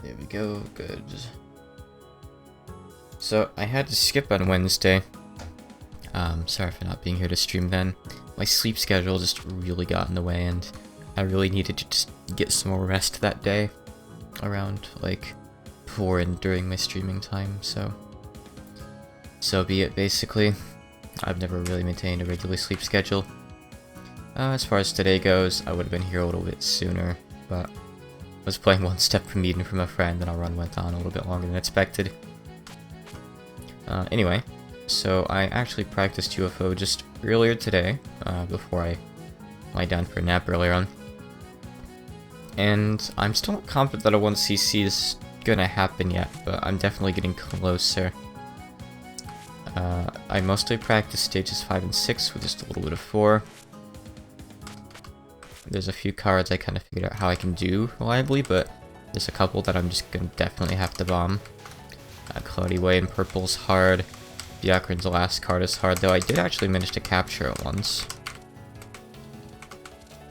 There we go, good. So, I had to skip on Wednesday. Sorry for not being here to stream then. My sleep schedule just really got in the way, and I really needed to just get some more rest that day. Around, like, before and during my streaming time, so be it, basically. I've never really maintained a regular sleep schedule. As far as today goes, I would have been here a little bit sooner, but I was playing one step from meeting from a friend, and our run went on a little bit longer than expected. Anyway, so I actually practiced UFO just earlier today, before I lie down for a nap earlier on. And I'm still not confident that a 1cc is gonna happen yet, but I'm definitely getting closer. I mostly practice stages 5 and 6 with just a little bit of 4. There's a few cards I kind of figured out how I can do reliably, but there's a couple that I'm just gonna definitely have to bomb. Cloudy Way in purple's hard. Byakuran's last card is hard, though I did actually manage to capture it once.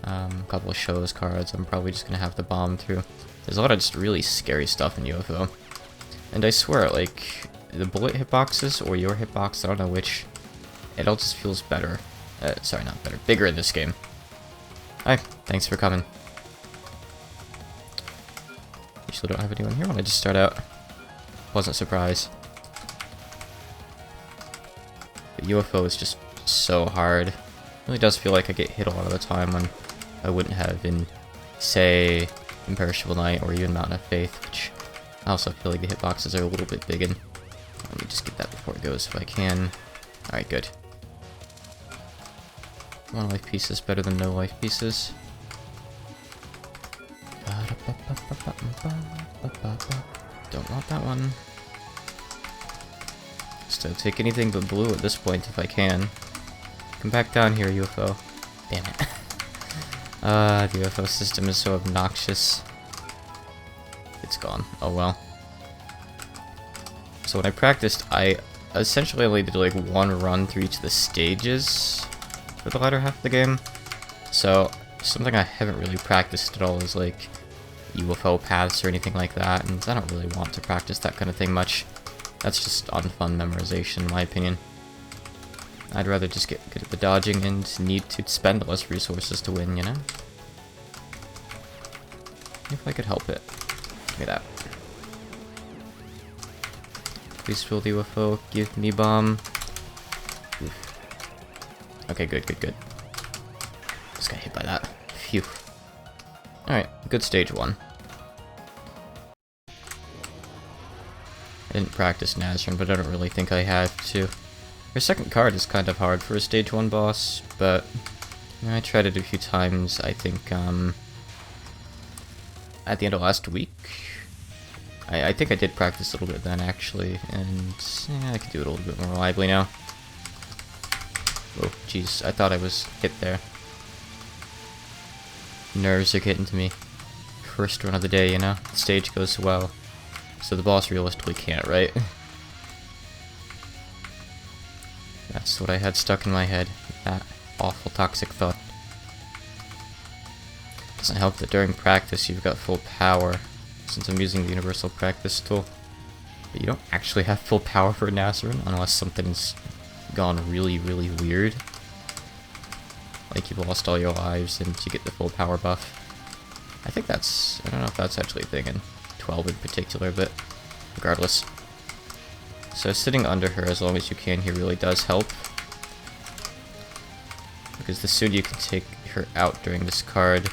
A couple of shows cards I'm probably just gonna have to bomb through. There's a lot of just really scary stuff in UFO. And I swear, like, the bullet hitboxes or your hitbox, I don't know which, it all just feels better. Sorry, not better. Bigger in this game. Hi, thanks for coming. Usually don't have anyone here when I just start out. Wasn't surprised. But UFO is just so hard. It really does feel like I get hit a lot of the time when I wouldn't have in, say, Imperishable Night or even Mountain of Faith, which I also feel like the hitboxes are a little bit big in. Let me just get that before it goes if I can. Alright, good. 1 life piece is better than no life pieces. Don't want that one. Still take anything but blue at this point if I can. Come back down here, UFO. Damn it. The UFO system is so obnoxious. It's gone. Oh well. So when I practiced, I essentially only did like 1 run through each of the stages for the latter half of the game. So something I haven't really practiced at all is like UFO paths or anything like that, and I don't really want to practice that kind of thing much. That's just unfun memorization in my opinion. I'd rather just get good at the dodging and need to spend less resources to win, you know? If I could help it. Look at that. Please fill the UFO, give me bomb. Oof. Okay, good. Just got hit by that. Phew. Alright, good stage 1. I didn't practice Nazarene, but I don't really think I have to. Her second card is kind of hard for a stage 1 boss, but you know, I tried it a few times, I think, at the end of last week. I think I did practice a little bit then, actually, and yeah, I could do it a little bit more reliably now. Oh, jeez, I thought I was hit there. Nerves are getting to me. First run of the day, you know? The stage goes well. So the boss realistically can't, right? That's what I had stuck in my head. That awful toxic thought. Doesn't help that during practice you've got full power, since I'm using the universal practice tool. But you don't actually have full power for Nazarene unless something's gone really, really weird. Like you've lost all your lives and you get the full power buff. I think that's, I don't know if that's actually a thing in 12 in particular, but regardless. So sitting under her as long as you can here really does help. Because the sooner you can take her out during this card,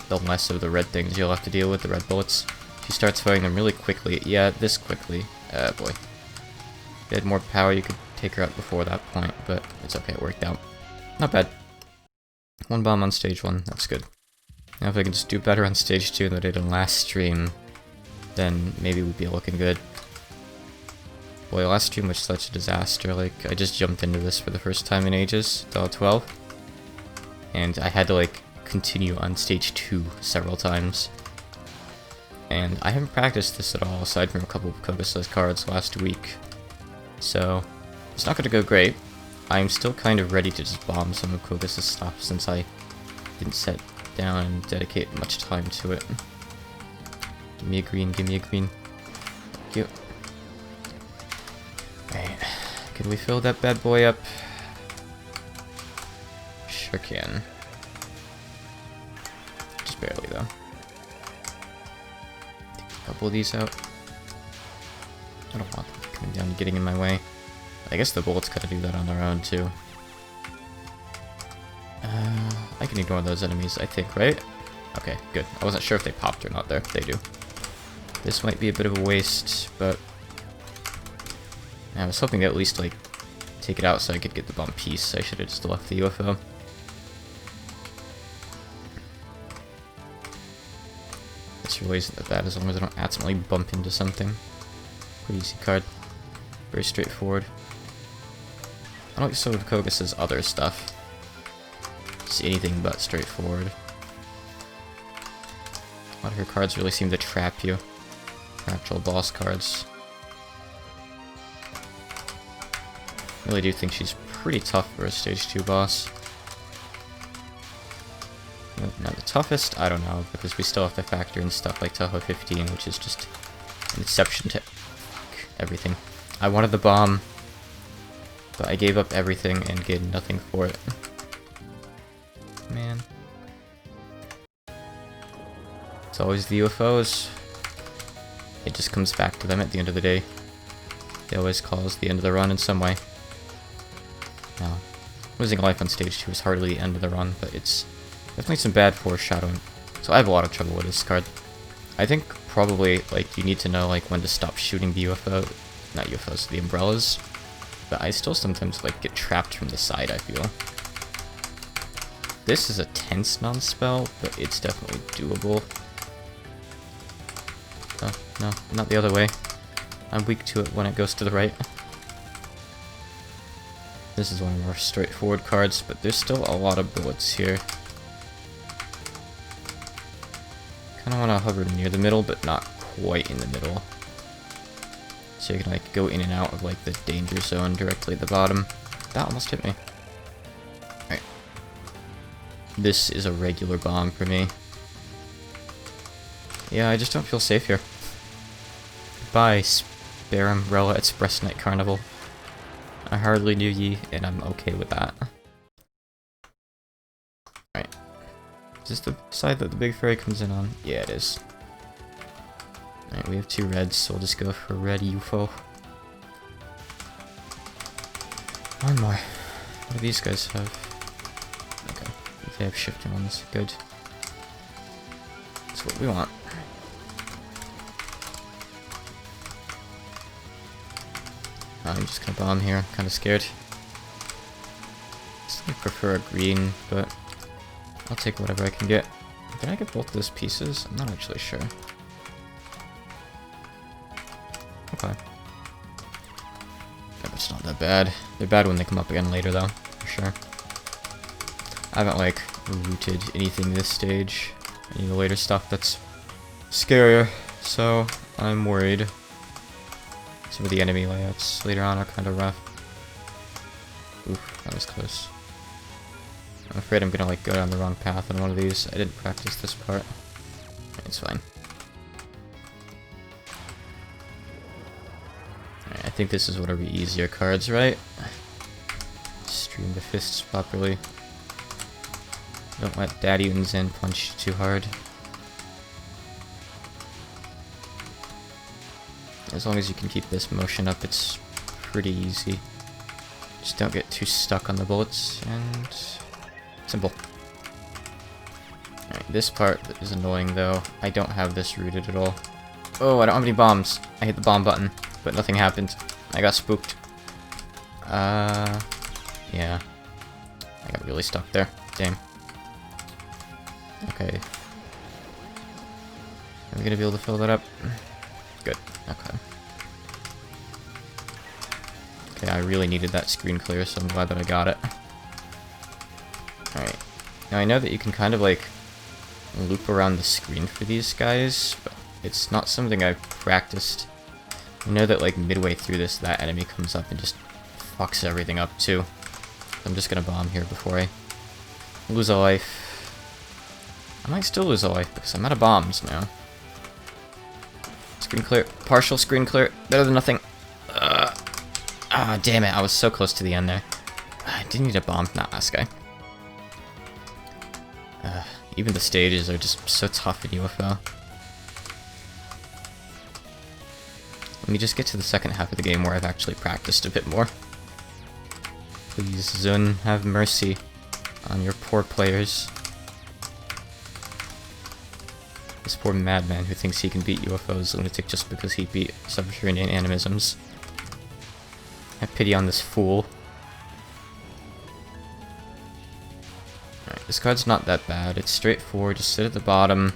the less of the red things you'll have to deal with, the red bullets. She starts firing them really quickly. Yeah, this quickly. Boy. If you had more power, you could take her out before that point, but it's okay, it worked out. Not bad. 1 bomb on stage 1, that's good. Now if I can just do better on stage 2 than I did on last stream, then maybe we'd be looking good. Boy, last stream was such a disaster. Like, I just jumped into this for the first time in ages, Dollar 12. And I had to, like, continue on stage 2 several times. And I haven't practiced this at all, aside from a couple of Kogasa's cards last week. So, it's not gonna go great. I'm still kind of ready to just bomb some of Kogasa's stuff, since I didn't sit down and dedicate much time to it. Give me a green, give me a green. Thank you. Alright. Can we fill that bad boy up? Sure can. Just barely, though. Take a couple of these out. I don't want them coming down and getting in my way. I guess the bullets gotta do that on their own, too. I can ignore those enemies, I think, right? Okay, good. I wasn't sure if they popped or not there. They do. This might be a bit of a waste, but... I was hoping to at least, like, take it out so I could get the bomb piece. I should have just left the UFO. This really isn't that bad as long as I don't accidentally bump into something. Pretty easy card. Very straightforward. I don't like so with Kogas's other stuff. It's anything but straightforward. A lot of her cards really seem to trap you. Her actual boss cards. I really do think she's pretty tough for a stage 2 boss. Now the toughest, I don't know, because we still have to factor in stuff like Toho 15, which is just an exception to everything. I wanted the bomb, but I gave up everything and gained nothing for it. Man. It's always the UFOs. It just comes back to them at the end of the day. They always cause the end of the run in some way. Now, losing a life on stage 2 is hardly the end of the run, but it's definitely some bad foreshadowing. So I have a lot of trouble with this card. I think probably, like, you need to know, like, when to stop shooting the UFO. Not UFOs, the umbrellas. But I still sometimes, like, get trapped from the side, I feel. This is a tense non-spell, but it's definitely doable. Oh, no, not the other way. I'm weak to it when it goes to the right. This is one of our straightforward cards, but there's still a lot of bullets here. Kinda wanna hover near the middle, but not quite in the middle. So you can, like, go in and out of, like, the danger zone directly at the bottom. That almost hit me. Alright. This is a regular bomb for me. Yeah, I just don't feel safe here. Goodbye, Spare Umbrella Express Night Carnival. I hardly knew ye, and I'm okay with that. Alright. Is this the side that the big fairy comes in on? Yeah, it is. Alright, we have 2 reds, so we'll just go for red UFO. One more. What do these guys have? Okay, they have shifting ones. Good. That's what we want. I'm just gonna bomb here. I'm kinda scared. I prefer a green, but I'll take whatever I can get. Did I get both those pieces? I'm not actually sure. Okay. Yeah, but it's not that bad. They're bad when they come up again later, though, for sure. I haven't, like, looted anything this stage. Any of the later stuff that's scarier, so I'm worried. Some of the enemy layouts later on are kind of rough. Oof, that was close. I'm afraid I'm gonna, like, go down the wrong path on one of these. I didn't practice this part. It's fine. Alright, I think this is one of the easier cards, right? Stream the fists properly. Don't let Daddy and Zen punch too hard. As long as you can keep this motion up, it's pretty easy. Just don't get too stuck on the bullets, and simple. Alright, this part is annoying though. I don't have this rooted at all. Oh, I don't have any bombs. I hit the bomb button, but nothing happened. I got spooked. Yeah. I got really stuck there. Damn. Okay. Are we gonna be able to fill that up? Good. Okay. Okay, I really needed that screen clear, so I'm glad that I got it. Alright. Now I know that you can kind of, like, loop around the screen for these guys, but it's not something I've practiced. I know that, like, midway through this, that enemy comes up and just fucks everything up, too. I'm just gonna bomb here before I lose a life. I might still lose a life, because I'm out of bombs now. Screen clear. Partial screen clear. Better than nothing. Damn it. I was so close to the end there. I didn't need a bomb. Not last guy. Even the stages are just so tough in UFO. Let me just get to the second half of the game where I've actually practiced a bit more. Please, Zun, have mercy on your poor players. This poor madman who thinks he can beat UFOs Lunatic just because he beat subterranean animisms. Have pity on this fool. Alright, this card's not that bad. It's straightforward. Just sit at the bottom.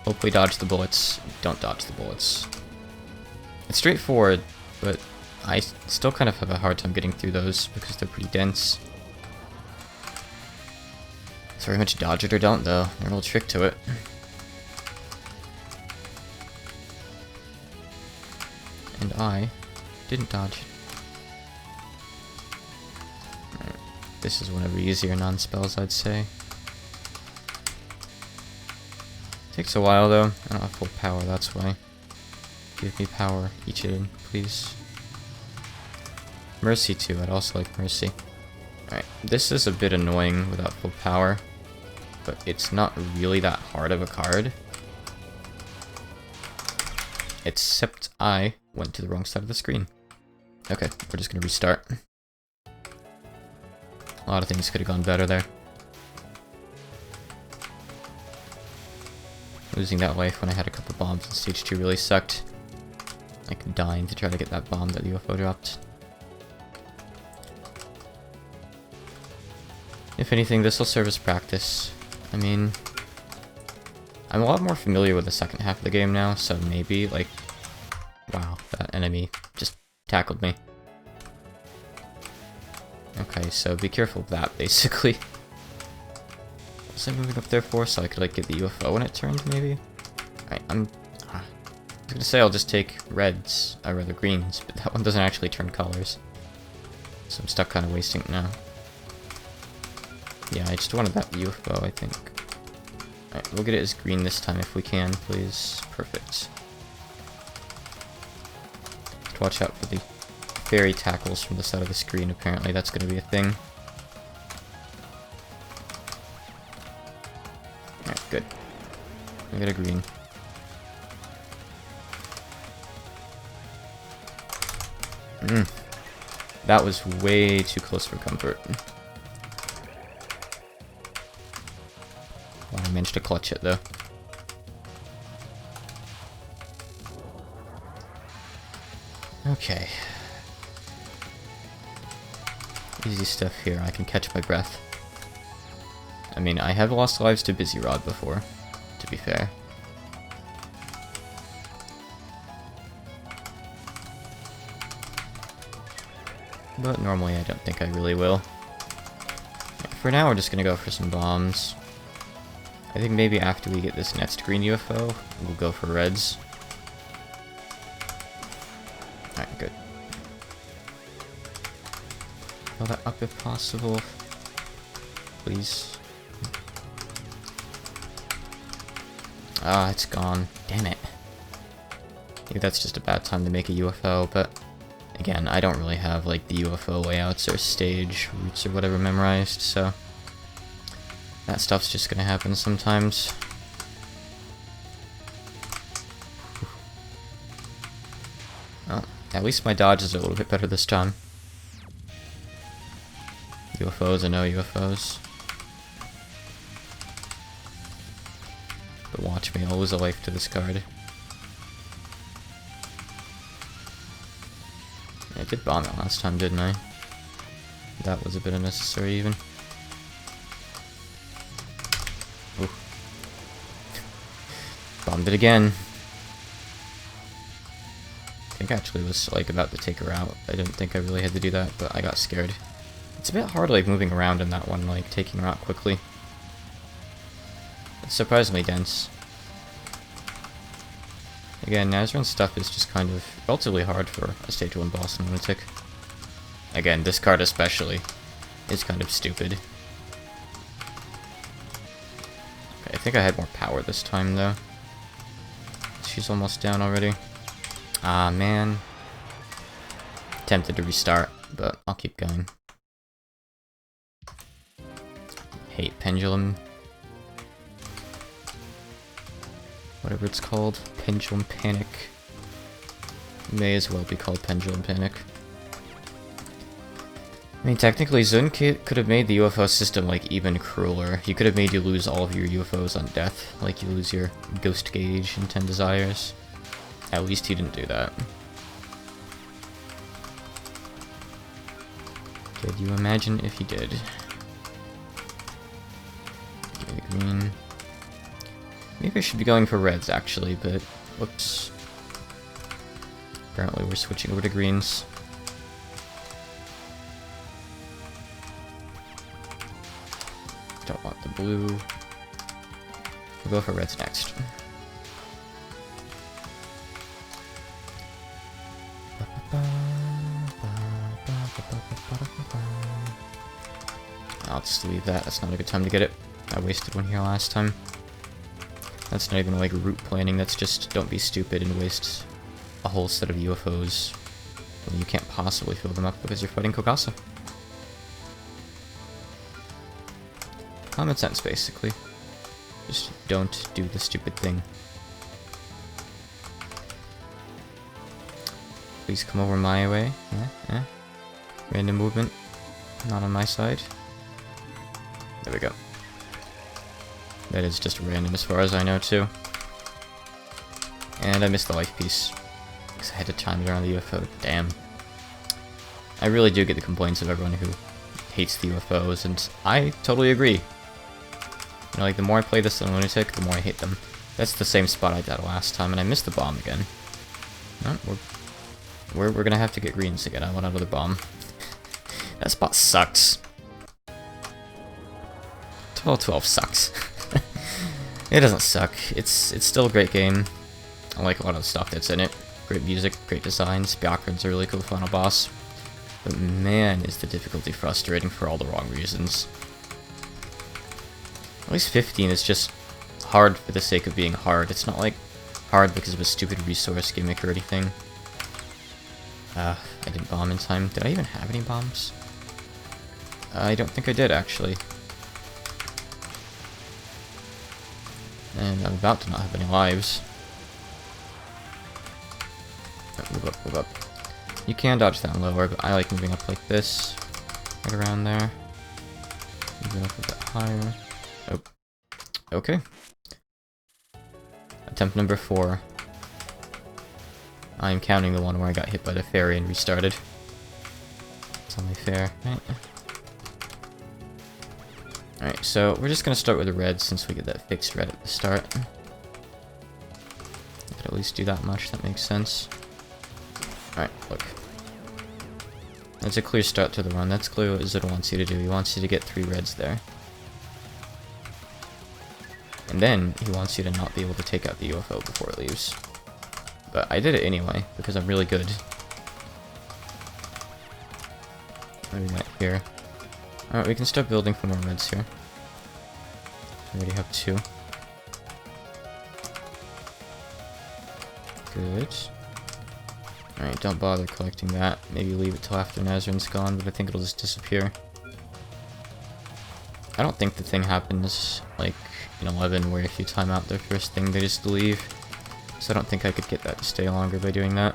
Hopefully dodge the bullets. Don't dodge the bullets. It's straightforward, but I still kind of have a hard time getting through those because they're pretty dense. It's very much dodge it or don't, though. There's a little trick to it. And I didn't dodge. Right. This is one of the easier non-spells, I'd say. Takes a while, though. I don't have full power, that's why. Give me power, Ichirin, please. Mercy, too. I'd also like Mercy. Alright, this is a bit annoying without full power, but it's not really that hard of a card. Except I went to the wrong side of the screen. Okay, we're just gonna restart. A lot of things could have gone better there. Losing that life when I had a couple bombs in stage 2 really sucked. Like dying to try to get that bomb that the UFO dropped. If anything, this will serve as practice. I mean, I'm a lot more familiar with the second half of the game now, so maybe, like... Wow, that enemy just tackled me. Okay, so be careful of that, basically. What was I moving up there for? So I could, like, get the UFO when it turned, maybe? Alright, I was gonna say I'll just take reds, or rather greens, but that one doesn't actually turn colors. So I'm stuck kind of wasting it now. Yeah, I just wanted that UFO, I think. Alright, we'll get it as green this time if we can, please. Perfect. Just watch out for the fairy tackles from the side of the screen, apparently that's gonna be a thing. Alright, good. We got a green. That was way too close for comfort. Well, I managed to clutch it though. Okay. Easy stuff here. I can catch my breath. I mean, I have lost lives to Busy Rod before, to be fair. But normally I don't think I really will. For now we're just gonna go for some bombs. I think maybe after we get this next green UFO, we'll go for reds. Alright, good. Fill that up if possible. Please. Ah, it's gone. Damn it. Maybe that's just a bad time to make a UFO, but... Again, I don't really have, like, the UFO layouts or stage routes or whatever memorized, so... That stuff's just gonna happen sometimes. Well, at least my dodges are a little bit better this time. UFOs or no UFOs. But watch me, I'll lose a life to this card. I did bomb it last time, didn't I? That was a bit unnecessary, even. Ooh. Bombed it again. I think I actually was, like, about to take her out. I didn't think I really had to do that, but I got scared. It's a bit hard, like, moving around in that one, like, taking her out quickly. It's surprisingly dense. Again, Nazran's stuff is just kind of relatively hard for a stage 1 boss in Lunatic. Again, this card especially is kind of stupid. Okay, I think I had more power this time, though. She's almost down already. Ah, man. Tempted to restart, but I'll keep going. Hate pendulum. Whatever it's called. Pendulum panic. May as well be called pendulum panic. I mean, technically, Zunkit could have made the UFO system, like, even crueler. He could have made you lose all of your UFOs on death. Like, you lose your Ghost Gauge and 10 Desires. At least he didn't do that. Could you imagine if he did? Give me the green. Maybe I should be going for reds, actually, but... whoops. Apparently we're switching over to greens. Don't want the blue. We'll go for reds next. I'll just leave that. That's not a good time to get it. I wasted one here last time. That's not even like route planning. That's just don't be stupid and waste a whole set of UFOs when you can't possibly fill them up because you're fighting Kokasa. Common sense, basically. Just don't do the stupid thing. Please come over my way. Random movement. Not on my side. There we go. That is just random as far as I know, too. And I missed the life piece. Because I had to time it around the UFO. Damn. I really do get the complaints of everyone who hates the UFOs, and I totally agree. You know, like, the more I play this on Lunatic, the more I hate them. That's the same spot I died last time, and I missed the bomb again. No, we're gonna have to get greens again. I want another bomb. That spot sucks. 12-12 sucks. It doesn't suck. It's still a great game. I like a lot of the stuff that's in it. Great music, great designs. Byakuran's a really cool final boss. But man, is the difficulty frustrating for all the wrong reasons. At least 15 is just hard for the sake of being hard. It's not like hard because of a stupid resource gimmick or anything. I didn't bomb in time. Did I even have any bombs? I don't think I did, actually. And I'm about to not have any lives. Oh, move up, move up. You can dodge down lower, but I like moving up like this. Right around there. Moving up a bit higher. Oh. Okay. Attempt number 4. I'm counting the one where I got hit by the fairy and restarted. It's only fair, right? Alright, so we're just gonna start with the red since we get that fixed red at the start. I could at least do that much, that makes sense. Alright, look. That's a clear start to the run. That's clear what Zid wants you to do. He wants you to get 3 reds there. And then he wants you to not be able to take out the UFO before it leaves. But I did it anyway, because I'm really good. Maybe not here. Alright, we can start building for more reds here. We already have 2. Good. Alright, don't bother collecting that. Maybe leave it till after Nazrin's gone, but I think it'll just disappear. I don't think the thing happens, like, in 11, where if you time out their first thing, they just leave. So I don't think I could get that to stay longer by doing that.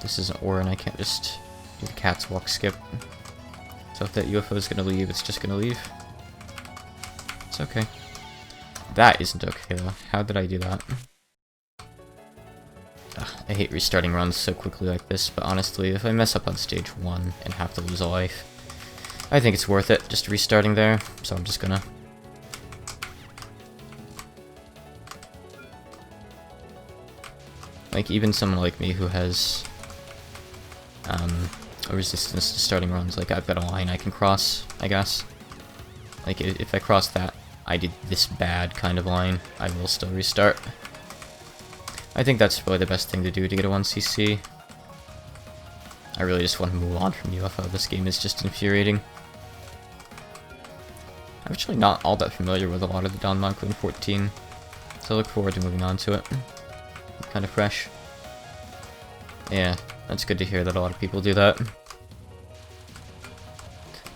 This isn't Orin, I can't just do the cat's walk skip. So if that UFO is gonna leave, it's just gonna leave. It's okay. That isn't okay though. How did I do that? Ugh, I hate restarting runs so quickly like this, but honestly, if I mess up on stage 1 and have to lose a life, I think it's worth it, just restarting there, so I'm just gonna. Like, even someone like me who has a resistance to starting runs, like, I've got a line I can cross, I guess. Like, if I cross that, I did this bad kind of line, I will still restart. I think that's probably the best thing to do to get a 1cc. I really just want to move on from UFO, this game is just infuriating. I'm actually not all that familiar with a lot of the Don Monk in 14, so I look forward to moving on to it. kind of fresh. Yeah, that's good to hear that a lot of people do that.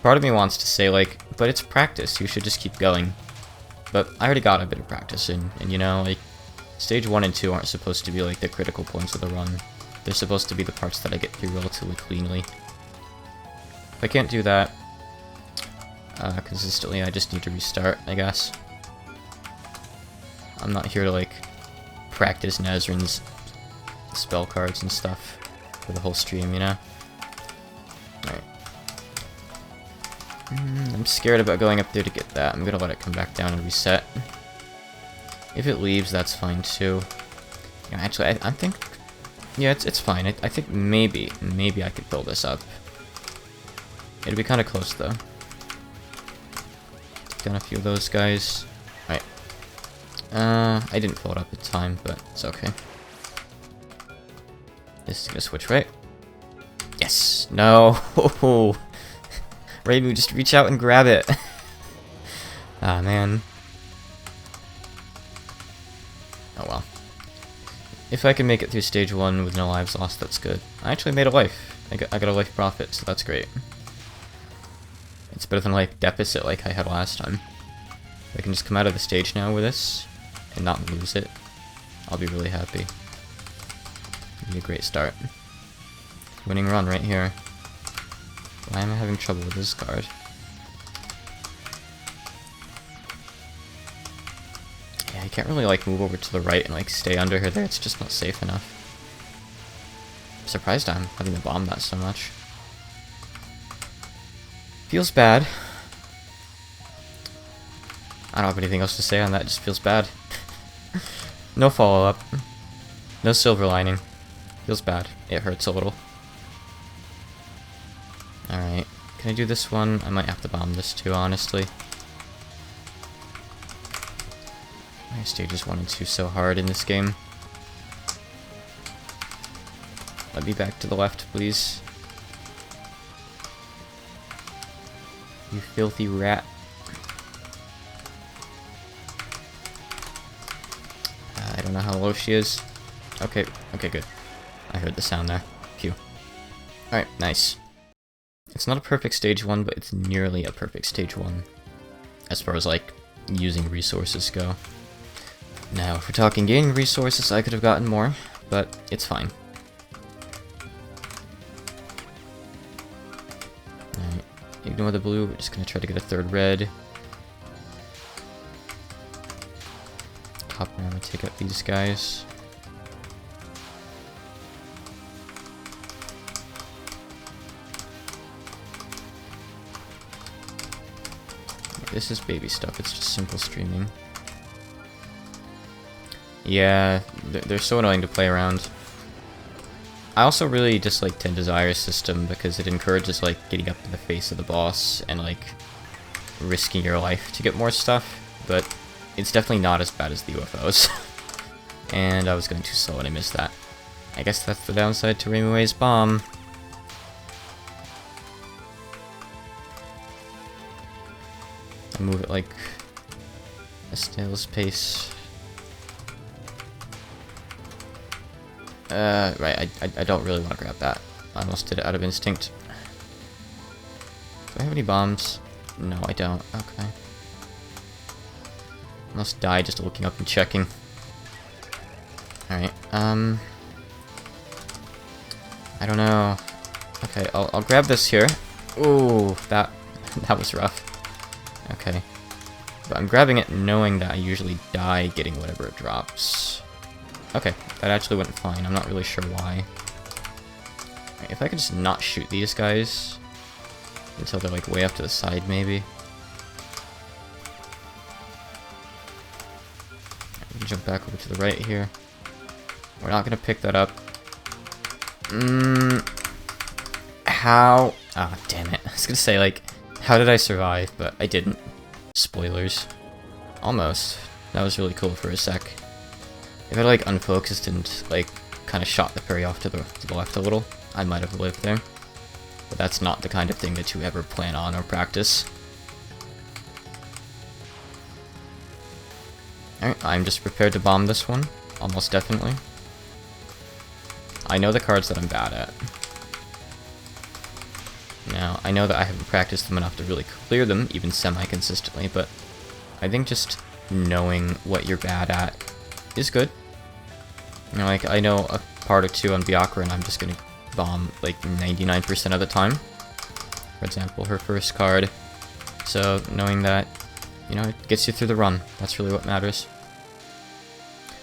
Part of me wants to say, like, but it's practice, you should just keep going. But I already got a bit of practice in, and you know, like, stage 1 and 2 aren't supposed to be, like, the critical points of the run. They're supposed to be the parts that I get through relatively cleanly. If I can't do that consistently, I just need to restart, I guess. I'm not here to, like, practice Nazrin's spell cards and stuff for the whole stream, you know? Alright. I'm scared about going up there to get that. I'm gonna let it come back down and reset. If it leaves, that's fine too. Yeah, actually, I think... Yeah, it's fine. I think maybe I could build this up. It'd be kind of close, though. Take down a few of those guys. Alright. I didn't fill it up in time, but it's okay. This is gonna switch, right? Yes! No! Ramu, just reach out and grab it! Ah, man. Oh well. If I can make it through stage 1 with no lives lost, that's good. I actually made a life. I got a life profit, so that's great. It's better than like deficit like I had last time. If I can just come out of the stage now with this and not lose it, I'll be really happy. It'll be a great start. Winning run right here. Why am I having trouble with this card? Yeah, I can't really like move over to the right and like stay under her there, it's just not safe enough. I'm surprised I'm having to bomb that so much. Feels bad. I don't have anything else to say on that, it just feels bad. No follow-up. No silver lining. Feels bad. It hurts a little. Alright. Can I do this one? I might have to bomb this too, honestly. My stages 1 and 2 so hard in this game. Let me back to the left, please. You filthy rat. I don't know how low she is. Okay, good. I heard the sound there. Phew. Alright, nice. It's not a perfect stage 1, but it's nearly a perfect stage 1. As far as, like, using resources go. Now, if we're talking gaining resources, I could have gotten more, but it's fine. Alright, ignore the blue, we're just gonna try to get a third red. Hop around and take out these guys. This is baby stuff, it's just simple streaming. Yeah, they're so annoying to play around. I also really dislike Ten Desires system because it encourages like getting up to the face of the boss and like risking your life to get more stuff, but it's definitely not as bad as the UFOs. And I was going too slow and I missed that. I guess that's the downside to Ramue's bomb. I move it like a snail's pace. Right, I don't really want to grab that. I almost did it out of instinct. Do I have any bombs? No, I don't. Okay. Almost died just looking up and checking. Alright, I don't know. Okay, I'll grab this here. Ooh, that was rough. Okay. But I'm grabbing it knowing that I usually die getting whatever it drops. Okay, that actually went fine. I'm not really sure why. Right, if I could just not shoot these guys until they're like way up to the side, maybe. Right, jump back over to the right here. We're not gonna pick that up. How? Ah, damn it. I was gonna say, like, how did I survive? But I didn't. Spoilers. Almost. That was really cool for a sec. If I like unfocused and like kind of shot the parry off to the left a little, I might have lived there. But that's not the kind of thing that you ever plan on or practice. Alright, I'm just prepared to bomb this one. Almost definitely. I know the cards that I'm bad at. Now, I know that I haven't practiced them enough to really clear them, even semi-consistently, but I think just knowing what you're bad at is good. You know, like, I know a part or two on Byakuya and I'm just gonna bomb, like, 99% of the time. For example, her first card. So, knowing that, you know, it gets you through the run. That's really what matters.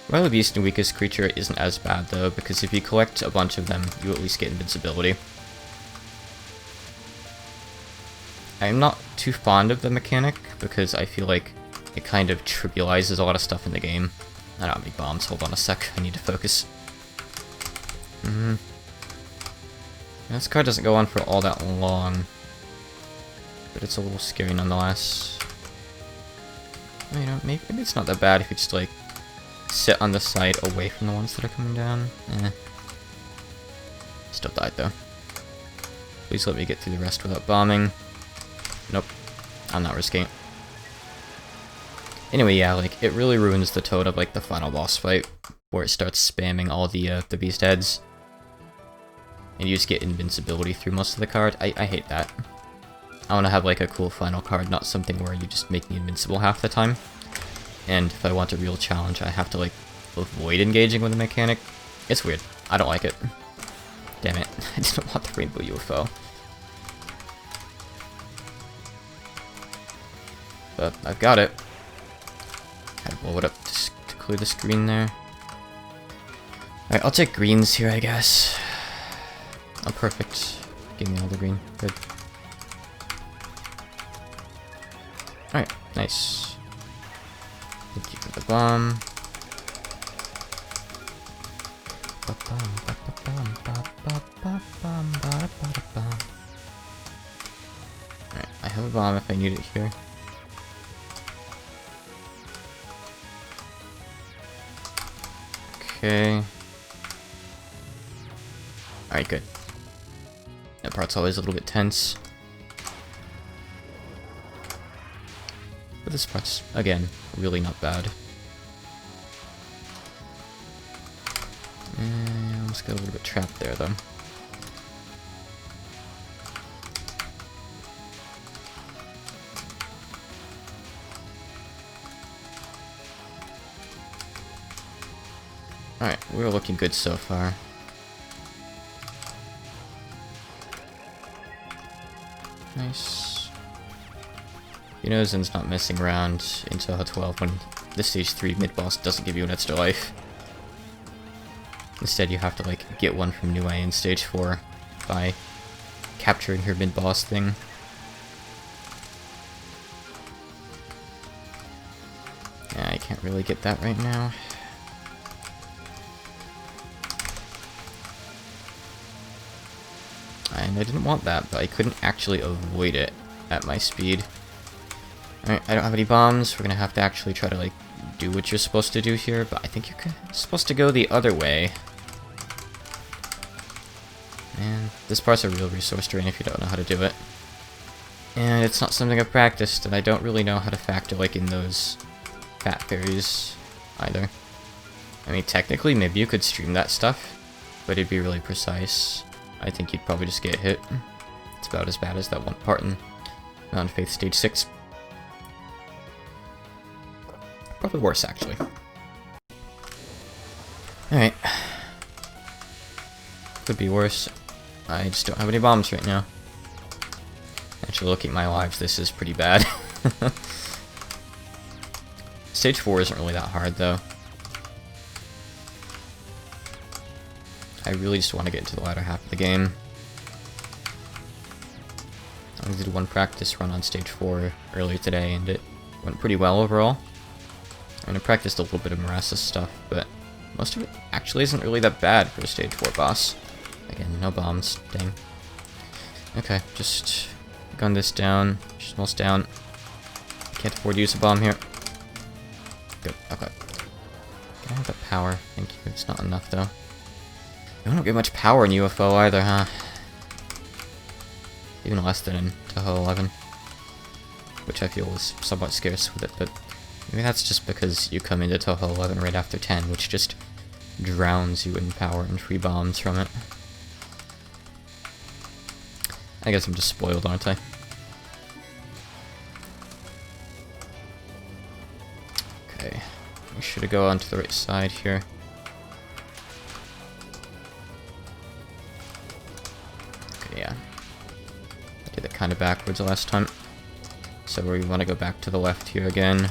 Royal Beast and Weakest Creature isn't as bad, though, because if you collect a bunch of them, you at least get invincibility. I'm not too fond of the mechanic, because I feel like it kind of trivializes a lot of stuff in the game. I don't have any bombs, hold on a sec, I need to focus. This card doesn't go on for all that long, but it's a little scary nonetheless. You know, maybe it's not that bad if you just, like, sit on the side away from the ones that are coming down. Still died, though. Please let me get through the rest without bombing. Nope. I'm not risking it. Anyway, yeah, like, it really ruins the tone of, like, the final boss fight, where it starts spamming all the beast heads. And you just get invincibility through most of the card. I hate that. I want to have, like, a cool final card, not something where you just make me invincible half the time. And if I want a real challenge, I have to, like, avoid engaging with the mechanic. It's weird. I don't like it. Damn it. I didn't want the rainbow UFO. But I've got it. Had to blow it up to clear the screen there. Alright, I'll take greens here, I guess. Oh, perfect. Give me all the green. Good. Alright, nice. Thank you for the bomb. Alright, I have a bomb if I need it here. Okay. Alright, good. That part's always a little bit tense. But this part's, again, really not bad. And almost got a little bit trapped there, though. Alright, we're looking good so far. Nice. You know Zen's not messing around in Toho 12 when the stage 3 mid-boss doesn't give you an extra life. Instead you have to, like, get one from Nue in stage 4 by capturing her mid-boss thing. Yeah, I can't really get that right now. And I didn't want that, but I couldn't actually avoid it at my speed. Alright, I don't have any bombs. We're gonna have to actually try to, like, do what you're supposed to do here, but I think you're supposed to go the other way. And this part's a real resource drain if you don't know how to do it. And it's not something I've practiced, and I don't really know how to factor, like, in those fat fairies either. I mean, technically, maybe you could stream that stuff, but it'd be really precise. I think you'd probably just get hit. It's about as bad as that one part in Mountain Faith Stage 6. Probably worse, actually. Alright. Could be worse. I just don't have any bombs right now. Actually, looking at my lives, this is pretty bad. Stage 4 isn't really that hard, though. I really just want to get into the latter half of the game. I did one practice run on stage 4 earlier today, and it went pretty well overall. And I practiced a little bit of Marassa's stuff, but most of it actually isn't really that bad for a stage 4 boss. Again, no bombs, dang. Okay, just gun this down. She's almost down. Can't afford to use a bomb here. Good, okay. I have the power, thank you. It's not enough, though. You don't get much power in UFO either, huh? Even less than in Toho 11. Which I feel is somewhat scarce with it, but maybe that's just because you come into Toho 11 right after 10, which just drowns you in power and free bombs from it. I guess I'm just spoiled, aren't I? Okay, we should go onto the right side here. Okay, yeah. I did it kind of backwards last time. So we want to go back to the left here again.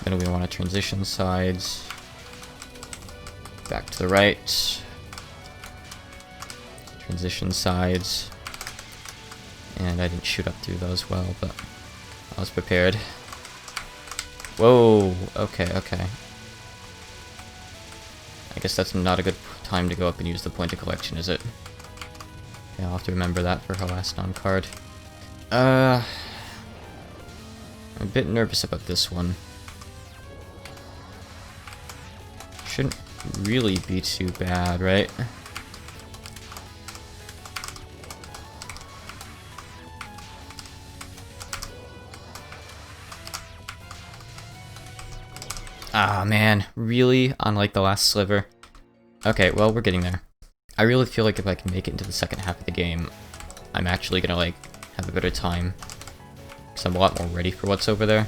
Then we want to transition sides. Back to the right. Transition sides. And I didn't shoot up through those well, but I was prepared. Whoa! Okay, okay. I guess that's not a good time to go up and use the point of collection, is it? Yeah, I'll have to remember that for her last non-card. I'm a bit nervous about this one. Shouldn't really be too bad, right? Ah, man. Really? On, like, the last sliver? Okay, well, we're getting there. I really feel like if I can make it into the second half of the game, I'm actually gonna, like, have a better time. Because I'm a lot more ready for what's over there.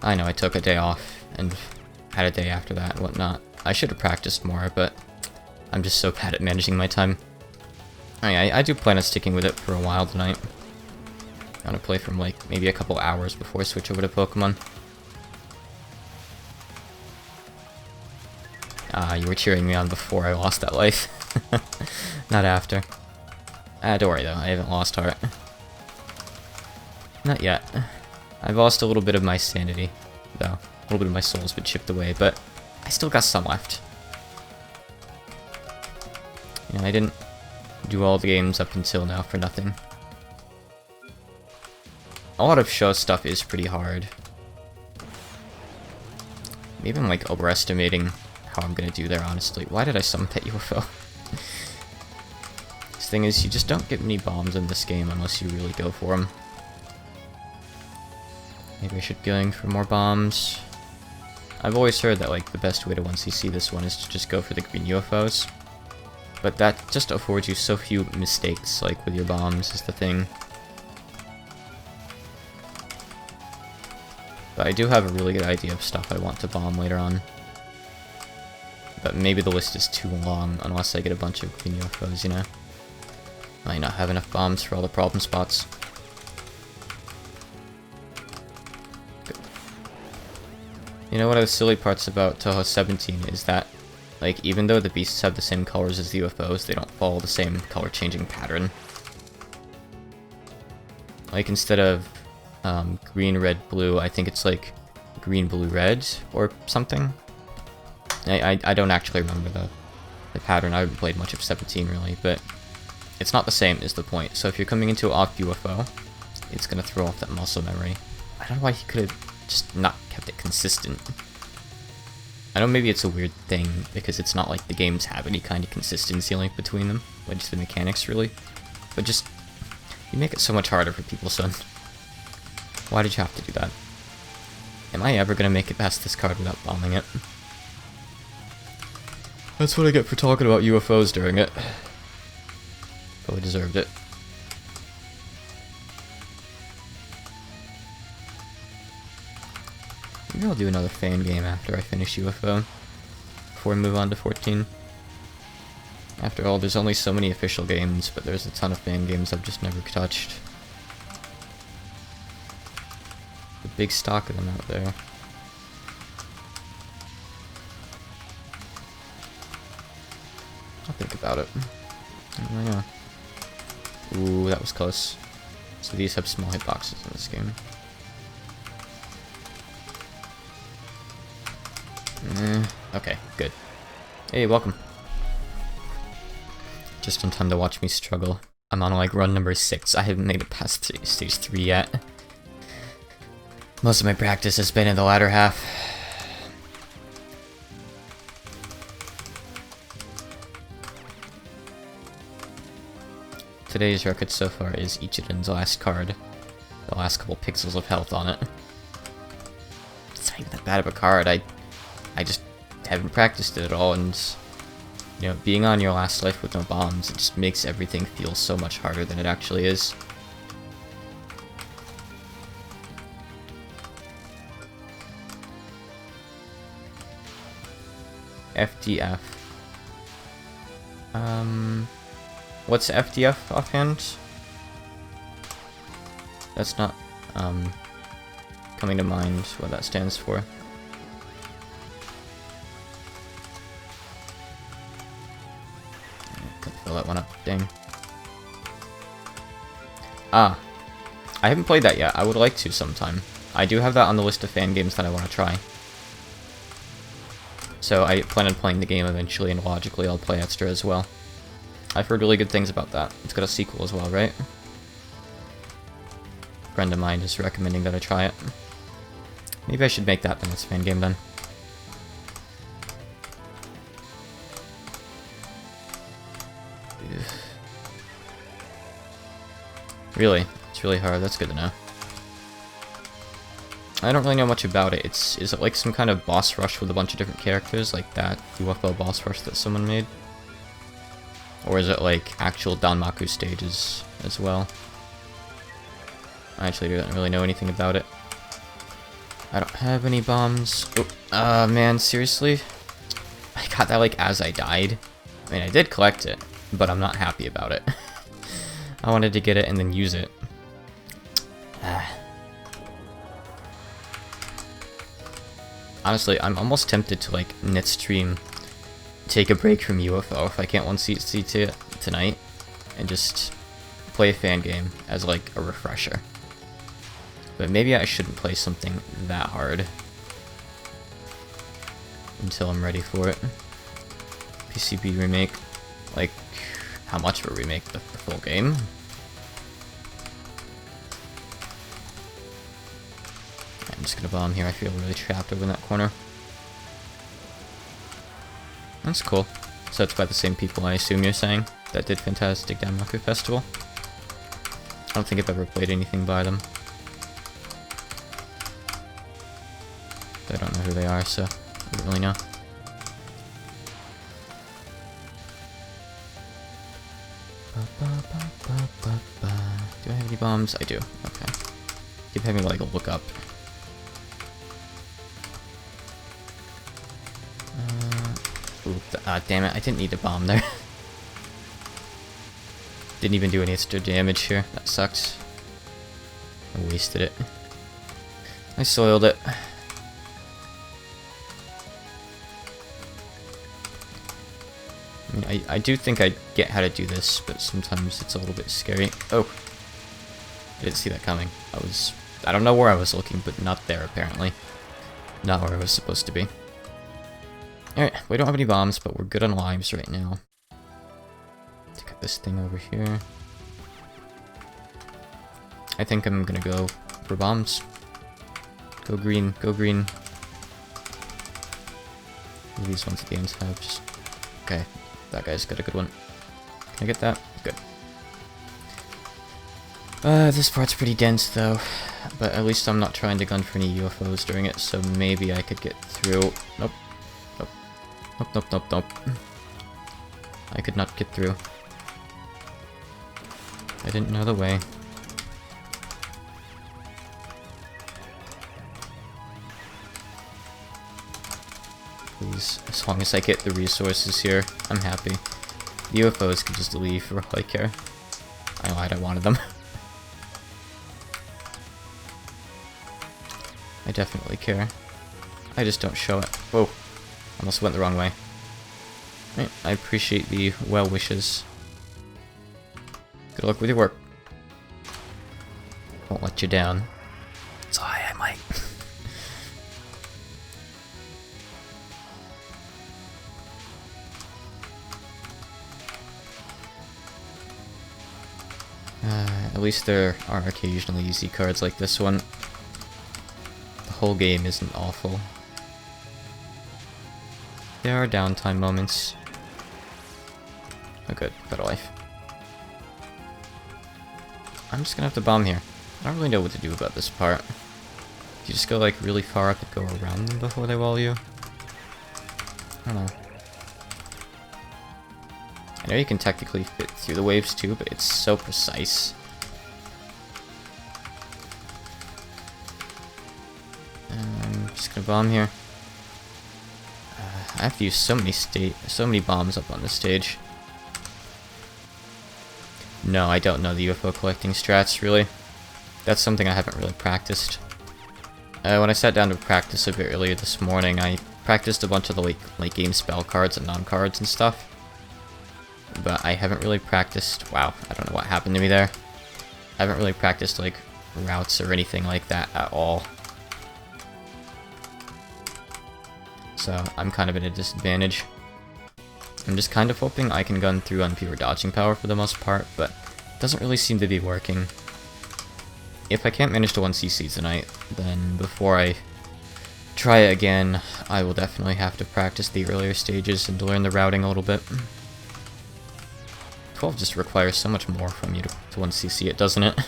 I know, I took a day off, and had a day after that and whatnot. I should have practiced more, but I'm just so bad at managing my time. I do plan on sticking with it for a while tonight. I'm gonna play from, like, maybe a couple hours before I switch over to Pokemon. Ah, you were cheering me on before I lost that life. Not after. Don't worry though, I haven't lost heart. Not yet. I've lost a little bit of my sanity, though. A little bit of my soul's been chipped away, but I still got some left. You know, I didn't do all the games up until now for nothing. A lot of show stuff is pretty hard. Maybe I'm like overestimating how I'm gonna do there, honestly. Why did I summon that UFO? This thing is, you just don't get many bombs in this game unless you really go for them. Maybe I should be going for more bombs. I've always heard that, like, the best way to 1cc this one is to just go for the green UFOs. But that just affords you so few mistakes, like, with your bombs is the thing. But I do have a really good idea of stuff I want to bomb later on. But maybe the list is too long unless I get a bunch of green UFOs, you know? Might not have enough bombs for all the problem spots. Good. You know, one of the silly parts about Toho 17 is that, like, even though the beasts have the same colors as the UFOs, they don't follow the same color-changing pattern. Like, instead of green, red, blue, I think it's like green, blue, red, or something. I don't actually remember the pattern. I haven't played much of 17 really, but it's not the same is the point. So if you're coming into off UFO, it's gonna throw off that muscle memory. I don't know why he could have just not kept it consistent. I know maybe it's a weird thing because it's not like the games have any kind of consistency like between them, like just the mechanics really. But just, you make it so much harder for people, son. Why did you have to do that? Am I ever gonna make it past this card without bombing it? That's what I get for talking about UFOs during it. Probably deserved it. Maybe I'll do another fan game after I finish UFO. Before we move on to 14. After all, there's only so many official games, but there's a ton of fan games I've just never touched. A big stock of them out there. I'll think about it. Oh, yeah. Ooh, that was close. So these have small hitboxes in this game. Okay, good. Hey, welcome. Just in time to watch me struggle. I'm on like run number 6. I haven't made it past stage 3 yet. Most of my practice has been in the latter half. Today's record so far is Ichirin's last card. The last couple pixels of health on it. It's not even that bad of a card. I just haven't practiced it at all, and you know, being on your last life with no bombs, it just makes everything feel so much harder than it actually is. FDF. What's FDF offhand? That's not, coming to mind what that stands for. Could fill that one up, dang. Ah, I haven't played that yet. I would like to sometime. I do have that on the list of fan games that I want to try. So I plan on playing the game eventually, and logically I'll play Extra as well. I've heard really good things about that. It's got a sequel as well, right? A friend of mine is recommending that I try it. Maybe I should make that the next fan game then. Really? It's really hard. That's good to know. I don't really know much about it. Is it like some kind of boss rush with a bunch of different characters, like that UFO boss rush that someone made? Or is it like actual Danmaku stages as well? I actually don't really know anything about it. I don't have any bombs. Oh, man, seriously? I got that like as I died. I mean, I did collect it, but I'm not happy about it. I wanted to get it and then use it. Honestly, I'm almost tempted to, like, net-stream, take a break from UFO if I can't 1CC tonight, and just play a fan game as, like, a refresher. But maybe I shouldn't play something that hard until I'm ready for it. PCB remake. Like, how much of a remake? The full game? I'm just gonna bomb here. I feel really trapped over in that corner. That's cool. So it's by the same people, I assume you're saying, that did Fantastic Danmaku Festival? I don't think I've ever played anything by them. I don't know who they are, so I don't really know. Do I have any bombs? I do. Okay. Keep having to, like, look up. Damn it, I didn't need a bomb there. Didn't even do any extra damage here. That sucks. I wasted it. I soiled it. I mean, I do think I get how to do this, but sometimes it's a little bit scary. Oh! I didn't see that coming. I don't know where I was looking, but not there apparently. Not where I was supposed to be. Alright, we don't have any bombs, but we're good on lives right now. Take out this thing over here. I think I'm gonna go for bombs. Go green, go green. What do these ones at the ends have? Just... Okay, that guy's got a good one. Can I get that? Good. This part's pretty dense though, but at least I'm not trying to gun for any UFOs during it, so maybe I could get through. Nope. Nope, nope, nope, nope. I could not get through. I didn't know the way. Please, as long as I get the resources here, I'm happy. The UFOs can just leave for all I care. I lied, I wanted them. I definitely care. I just don't show it. Whoa. Almost went the wrong way. Right, I appreciate the well wishes. Good luck with your work. Won't let you down. So I might. At least there are occasionally easy cards like this one. The whole game isn't awful. There are downtime moments. Oh good, better life. I'm just gonna have to bomb here. I don't really know what to do about this part. You just go like really far up and go around them before they wall you? don't know. I know you can technically fit through the waves too, but it's so precise. I'm just gonna bomb here. I have to use so many bombs up on the stage. No, I don't know the UFO collecting strats, really. That's something I haven't really practiced. When I sat down to practice a bit earlier this morning, I practiced a bunch of the late game spell cards and non-cards and stuff. But I haven't really practiced... Wow, I don't know what happened to me there. I haven't really practiced, like, routes or anything like that at all. So, I'm kind of at a disadvantage. I'm just kind of hoping I can gun through on pure dodging power for the most part, but it doesn't really seem to be working. If I can't manage to 1cc tonight, then before I try it again, I will definitely have to practice the earlier stages and learn the routing a little bit. 12 just requires so much more from you to 1cc it, doesn't it?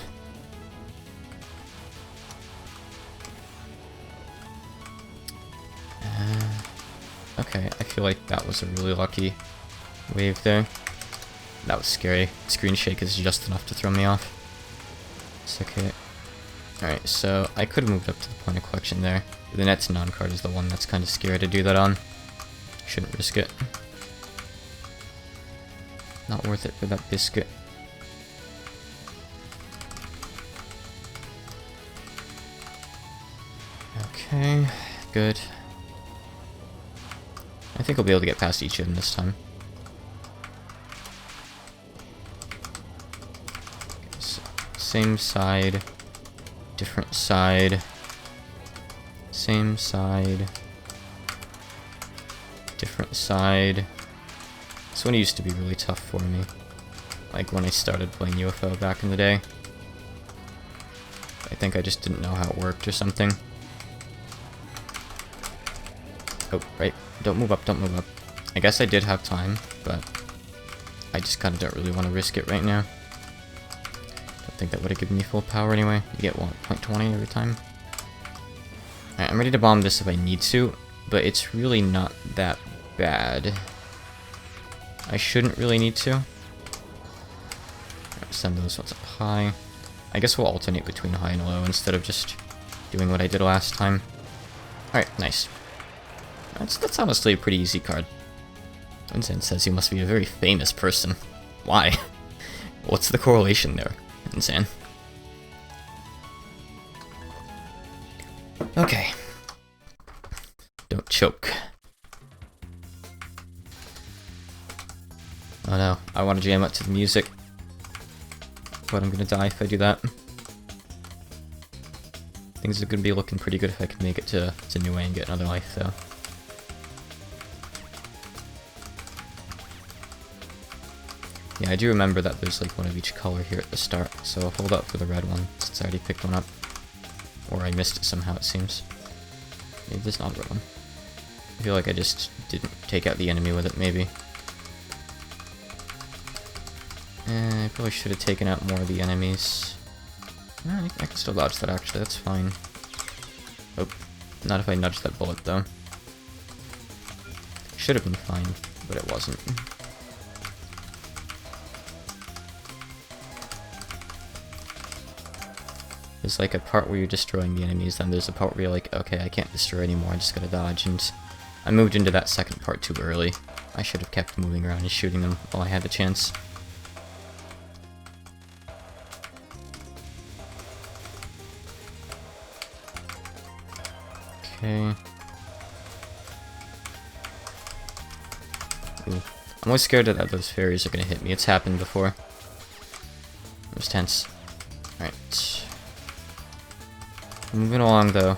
Okay, I feel like that was a really lucky wave there. That was scary. Screen shake is just enough to throw me off. It's okay. Alright, so I could have moved up to the point of collection there. The Nets non-card is the one that's kind of scary to do that on. Shouldn't risk it. Not worth it for that biscuit. Okay, good. I think I'll be able to get past each of them this time. So, same side, different side, same side, different side. This one used to be really tough for me, like when I started playing UFO back in the day. I think I just didn't know how it worked or something. Oh, right. Don't move up, don't move up. I guess I did have time, but I just kind of don't really want to risk it right now. Don't think that would have given me full power anyway. You get, what, 0.20 every time? Alright, I'm ready to bomb this if I need to, but it's really not that bad. I shouldn't really need to. Send those ones up high. I guess we'll alternate between high and low instead of just doing what I did last time. Alright, nice. That's honestly a pretty easy card. Vincent says you must be a very famous person. Why? What's the correlation there, Vincent? Okay. Don't choke. Oh no, I want to jam up to the music. But I'm gonna die if I do that. Things are gonna be looking pretty good if I can make it to New Way and get another life, though. Yeah, I do remember that there's like one of each color here at the start, so I'll hold up for the red one, since I already picked one up. Or I missed it somehow, it seems. Maybe there's not a red one. I feel like I just didn't take out the enemy with it, maybe. I probably should have taken out more of the enemies. I can still dodge that, actually, that's fine. Oh, not if I nudge that bullet, though. Should have been fine, but it wasn't. There's like a part where you're destroying the enemies, then there's a part where you're like, okay, I can't destroy anymore, I just gotta dodge, and I moved into that second part too early. I should have kept moving around and shooting them while I had the chance. Okay. Ooh. I'm always scared that those fairies are gonna hit me. It's happened before. It was tense. Alright. Moving along, though.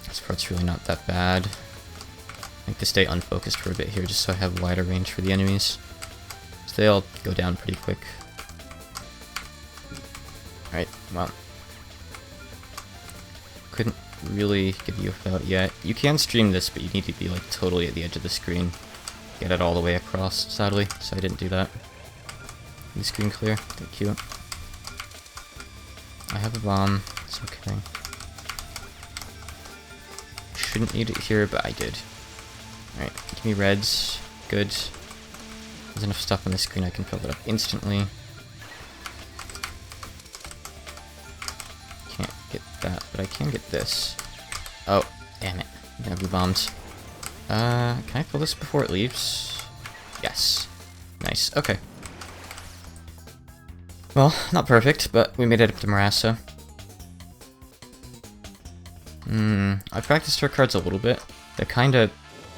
This part's really not that bad. I like to stay unfocused for a bit here, just so I have wider range for the enemies. So they all go down pretty quick. Alright, well. Couldn't really get the UFO out yet. You can stream this, but you need to be like totally at the edge of the screen. Get it all the way across, sadly, so I didn't do that. The screen clear, thank you. I have a bomb, it's okay. shouldn't need it here, but I did. Alright, give me reds. Good. There's enough stuff on the screen I can fill it up instantly. Can't get that, but I can get this. Oh, damn it. I'm gonna be bombed. Can I fill this before it leaves? Yes. Nice, okay. Well, not perfect, but we made it up to Marassa. I practiced her cards a little bit. They're kinda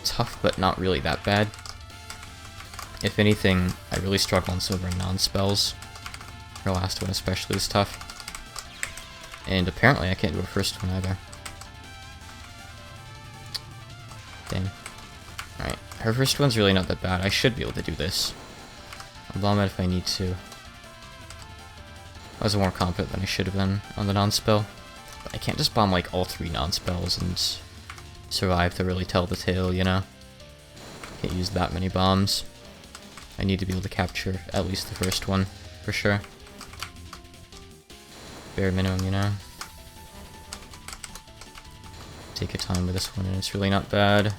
tough, but not really that bad. If anything, I really struggle on silver and non-spells. Her last one especially is tough. And apparently I can't do her first one either. Dang. Alright, her first one's really not that bad. I should be able to do this. I'll bomb it if I need to. I was more confident than I should have been on the non-spell. But I can't just bomb like all 3 non-spells and survive to really tell the tale, you know? Can't use that many bombs. I need to be able to capture at least the first one, for sure. Bare minimum, you know? Take your time with this one, and it's really not bad.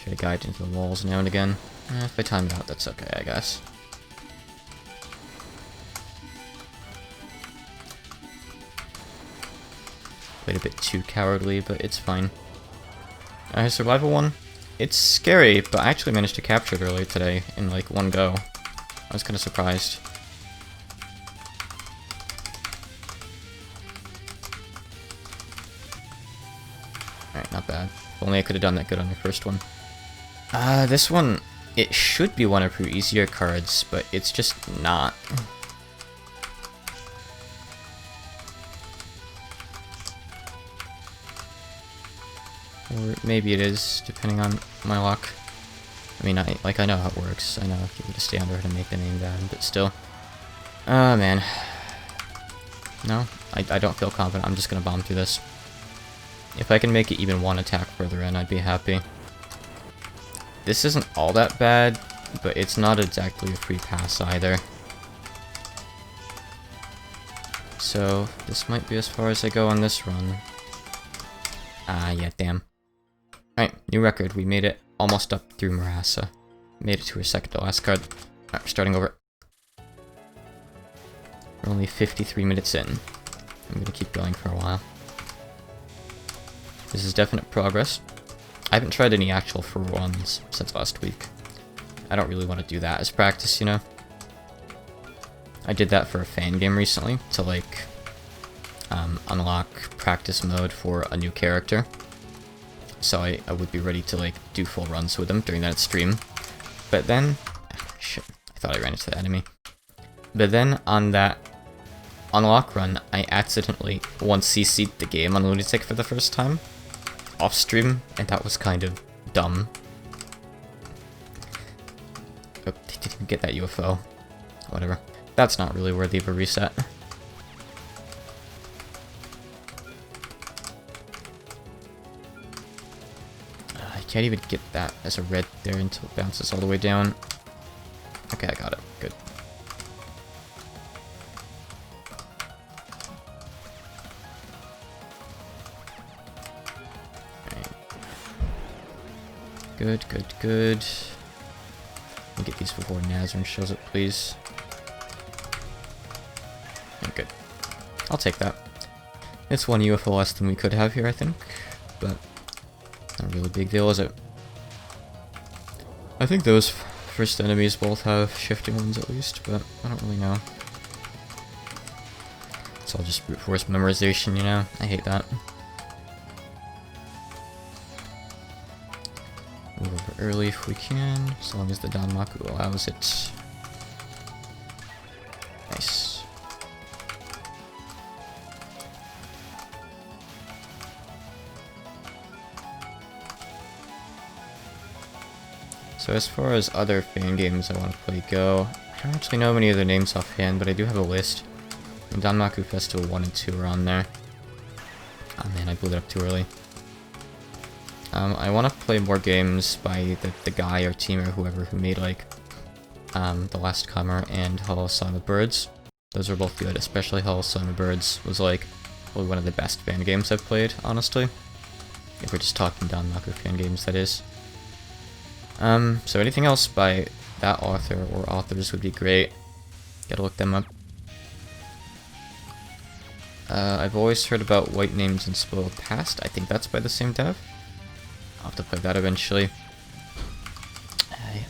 Try to guide into the walls now and again. If I time it out, that's okay, I guess. Played a bit too cowardly, but it's fine. Survival one. It's scary, but I actually managed to capture it earlier today in like one go. I was kind of surprised. Alright, not bad. If only I could have done that good on the first one. This one, it should be one of her easier cards, but it's just not. Or maybe it is, depending on my luck. I mean, I know how it works. I know you need to stay under her to make the name bad, but still. Oh, man. No, I don't feel confident. I'm just gonna bomb through this. If I can make it even one attack further in, I'd be happy. This isn't all that bad, but it's not exactly a free pass either. So, this might be as far as I go on this run. Ah, yeah, damn. Alright, new record. We made it almost up through Marassa. Made it to her second to last card. Alright, we're starting over. We're only 53 minutes in. I'm gonna keep going for a while. This is definite progress. I haven't tried any actual full runs since last week. I don't really want to do that as practice, you know? I did that for a fan game recently to, like, unlock practice mode for a new character. So I would be ready to, like, do full runs with them during that stream. But then... shit, I thought I ran into the enemy. But then, on that unlock run, I accidentally once CC'd the game on Lunatic for the first time. Off stream, and that was kind of dumb. Oh, didn't get that UFO. Whatever. That's not really worthy of a reset. I can't even get that as a red there until it bounces all the way down. Okay, I got it. Good. Good, good, good. Let me get these before Nazarene shows up, please. Okay, good. I'll take that. It's one UFO less than we could have here, I think. But not a really big deal, is it? I think those first enemies both have shifting ones at least, but I don't really know. It's all just brute force memorization, you know? I hate that. Move over early if we can, as long as the Danmaku allows it. Nice. So as far as other fan games I want to play go, I don't actually know many of their names offhand, but I do have a list. And Danmaku Festival 1 and 2 are on there. Oh man, I blew it up too early. I want to play more games by the guy or team or whoever who made, like, The Last Comer and Hollow Song of Birds. Those are both good, especially Hollow Song of Birds was, like, Probably one of the best fan games I've played, honestly. If we're just talking Danmaku fan games, that is. So anything else by that author or authors would be great. Gotta look them up. I've always heard about White Names and Spoiled Past. I think that's by the same dev. I'll have to play that eventually.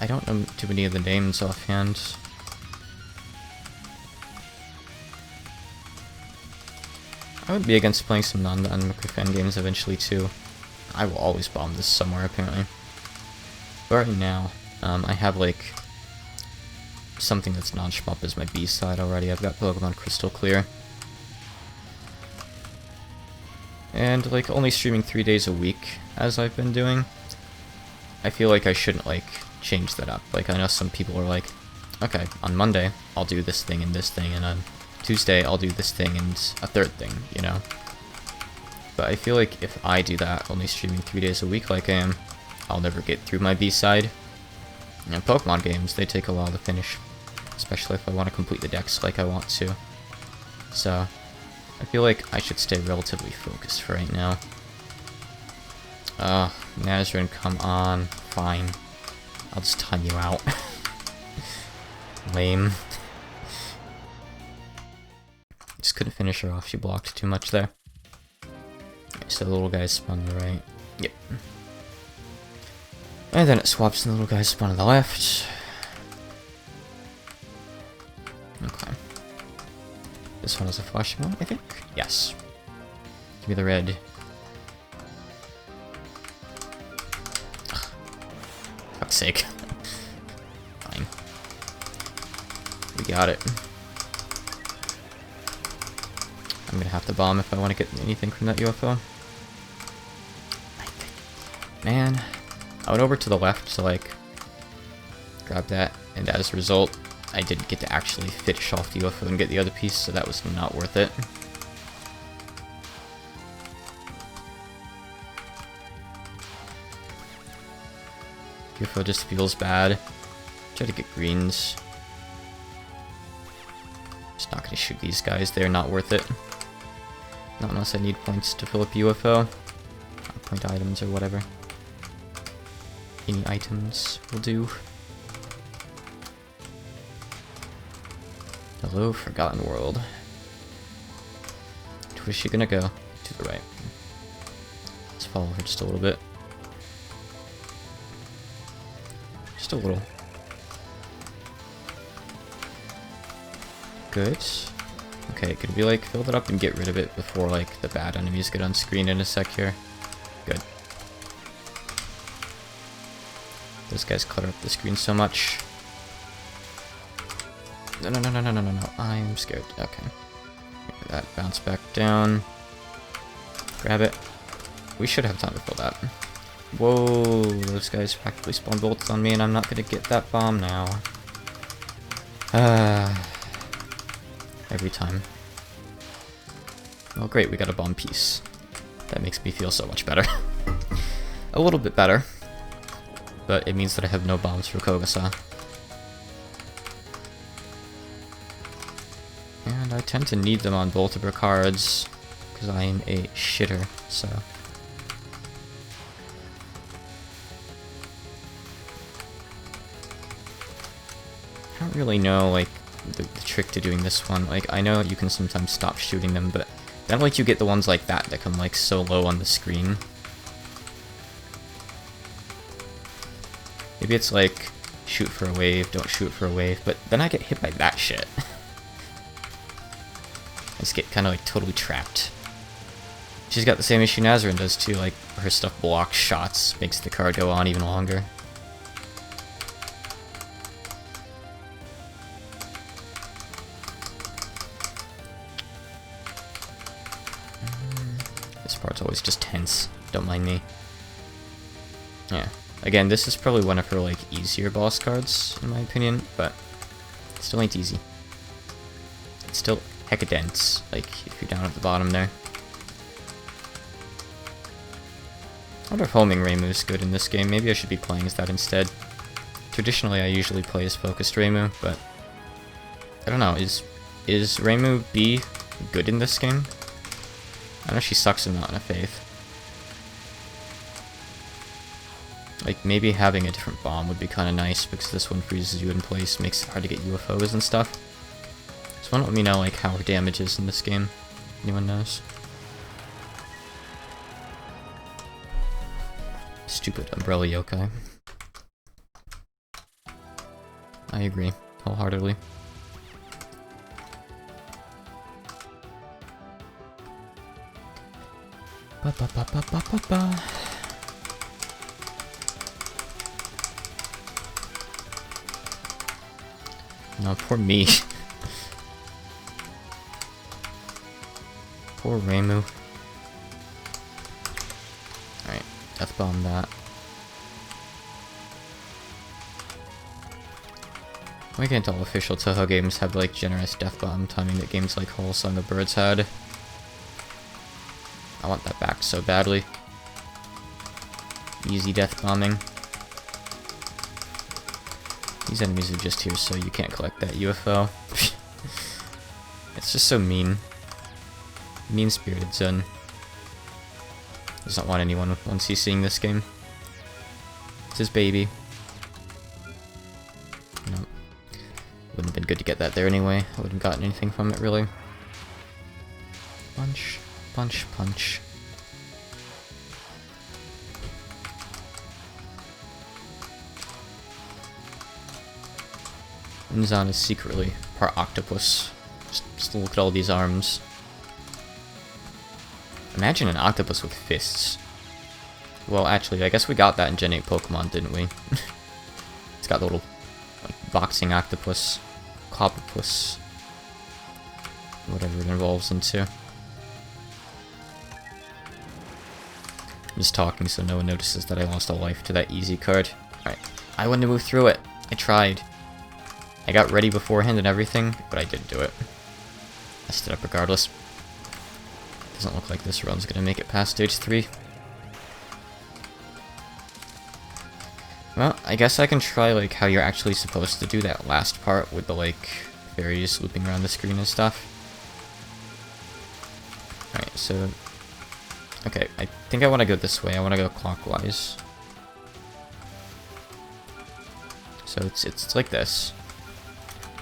I don't know too many of the names offhand. I would be against playing some non-Danmaku fan games eventually too. I will always bomb this somewhere apparently. But right now, I have like something that's non-shmup as my B-side already. I've got Pokemon Crystal Clear. And like only streaming 3 days a week as I've been doing, I feel like I shouldn't like change that up. Like I know some people are like, okay, on Monday I'll do this thing, and on Tuesday I'll do this thing and a third thing, you know? But I feel like if I do that, only streaming 3 days a week like I am, I'll never get through my B-side. And Pokemon games, they take a while to finish, especially if I want to complete the decks like I want to. So I feel like I should stay relatively focused for right now. Nazrin, come on. Fine. I'll just time you out. Lame. Just couldn't finish her off, she blocked too much there. Okay, so the little guy spawned on the right. Yep. And then it swaps and the little guy spawned on the left. Okay. This one is a flashing one, I think? Yes. Give me the red. Ugh. Fuck's sake. Fine. We got it. I'm gonna have to bomb if I want to get anything from that UFO. Man. I went over to the left to, like, grab that, and as a result, I didn't get to actually finish off the UFO and get the other piece, so that was not worth it. UFO just feels bad. Try to get greens. Just not gonna shoot these guys, they're not worth it. Not unless I need points to fill up UFO. Point items or whatever. Any items will do. Hello, Forgotten World. Where is she gonna go? To the right. Let's follow her just a little bit. Just a little. Good. Okay, could we like fill that up and get rid of it before like the bad enemies get on screen in a sec here? Good. Those guys clutter up the screen so much. No, no, no, no, no, no, no, no. I'm scared. Okay. Get that bounce back down. Grab it. We should have time to fill that. Whoa, those guys practically spawn bolts on me and I'm not gonna get that bomb now. Every time. Oh great, we got a bomb piece. That makes me feel so much better. A little bit better. But it means that I have no bombs for Kogasa. And I tend to need them on both of her cards, because I am a shitter, so... I don't really know, like, the trick to doing this one. Like, I know you can sometimes stop shooting them, but I don't like you get the ones like that that come, like, so low on the screen. Maybe it's like, shoot for a wave, don't shoot for a wave, but then I get hit by that shit. I just get kind of like totally trapped. She's got the same issue Nazrin does too, like her stuff blocks shots, makes the card go on even longer. This part's always just tense, don't mind me. Yeah. Again, this is probably one of her, like, easier boss cards, in my opinion, but it still ain't easy. It's still hecka dense, like, if you're down at the bottom there. I wonder if homing Reimu is good in this game. Maybe I should be playing as that instead. Traditionally, I usually play as focused Reimu, but I don't know, is Reimu B good in this game? I know she sucks in Mountain of Faith. Like, maybe having a different bomb would be kind of nice, because this one freezes you in place, makes it hard to get UFOs and stuff. So why don't let me know, like, how her damage is in this game? Anyone knows? Stupid umbrella yokai. I agree, wholeheartedly. Ba ba ba ba ba ba ba. No, poor me. Poor Reimu. Alright, death bomb that. Why can't all official Touhou games have like generous death bomb timing that games like Whole Song of Birds had? I want that back so badly. Easy death bombing. These enemies are just here so you can't collect that UFO. It's just so mean. Mean-spirited Zen. Does not want anyone once he's seeing this game. It's his baby. No. Wouldn't have been good to get that there anyway. I wouldn't have gotten anything from it, really. Punch, punch, punch. Unzan is secretly part octopus. Just look at all these arms. Imagine an octopus with fists. Well, actually, I guess we got that in Gen 8 Pokemon, didn't we? It's got the little like, boxing octopus, copperpus, whatever it evolves into. I'm just talking so no one notices that I lost a life to that easy card. Alright, I wanted to move through it. I tried. I got ready beforehand and everything, but I didn't do it. I stood up regardless. Doesn't look like this run's gonna make it past stage 3. Well, I guess I can try like how you're actually supposed to do that last part with the like fairies looping around the screen and stuff. Alright, so okay, I think I want to go this way. I want to go clockwise. So it's like this.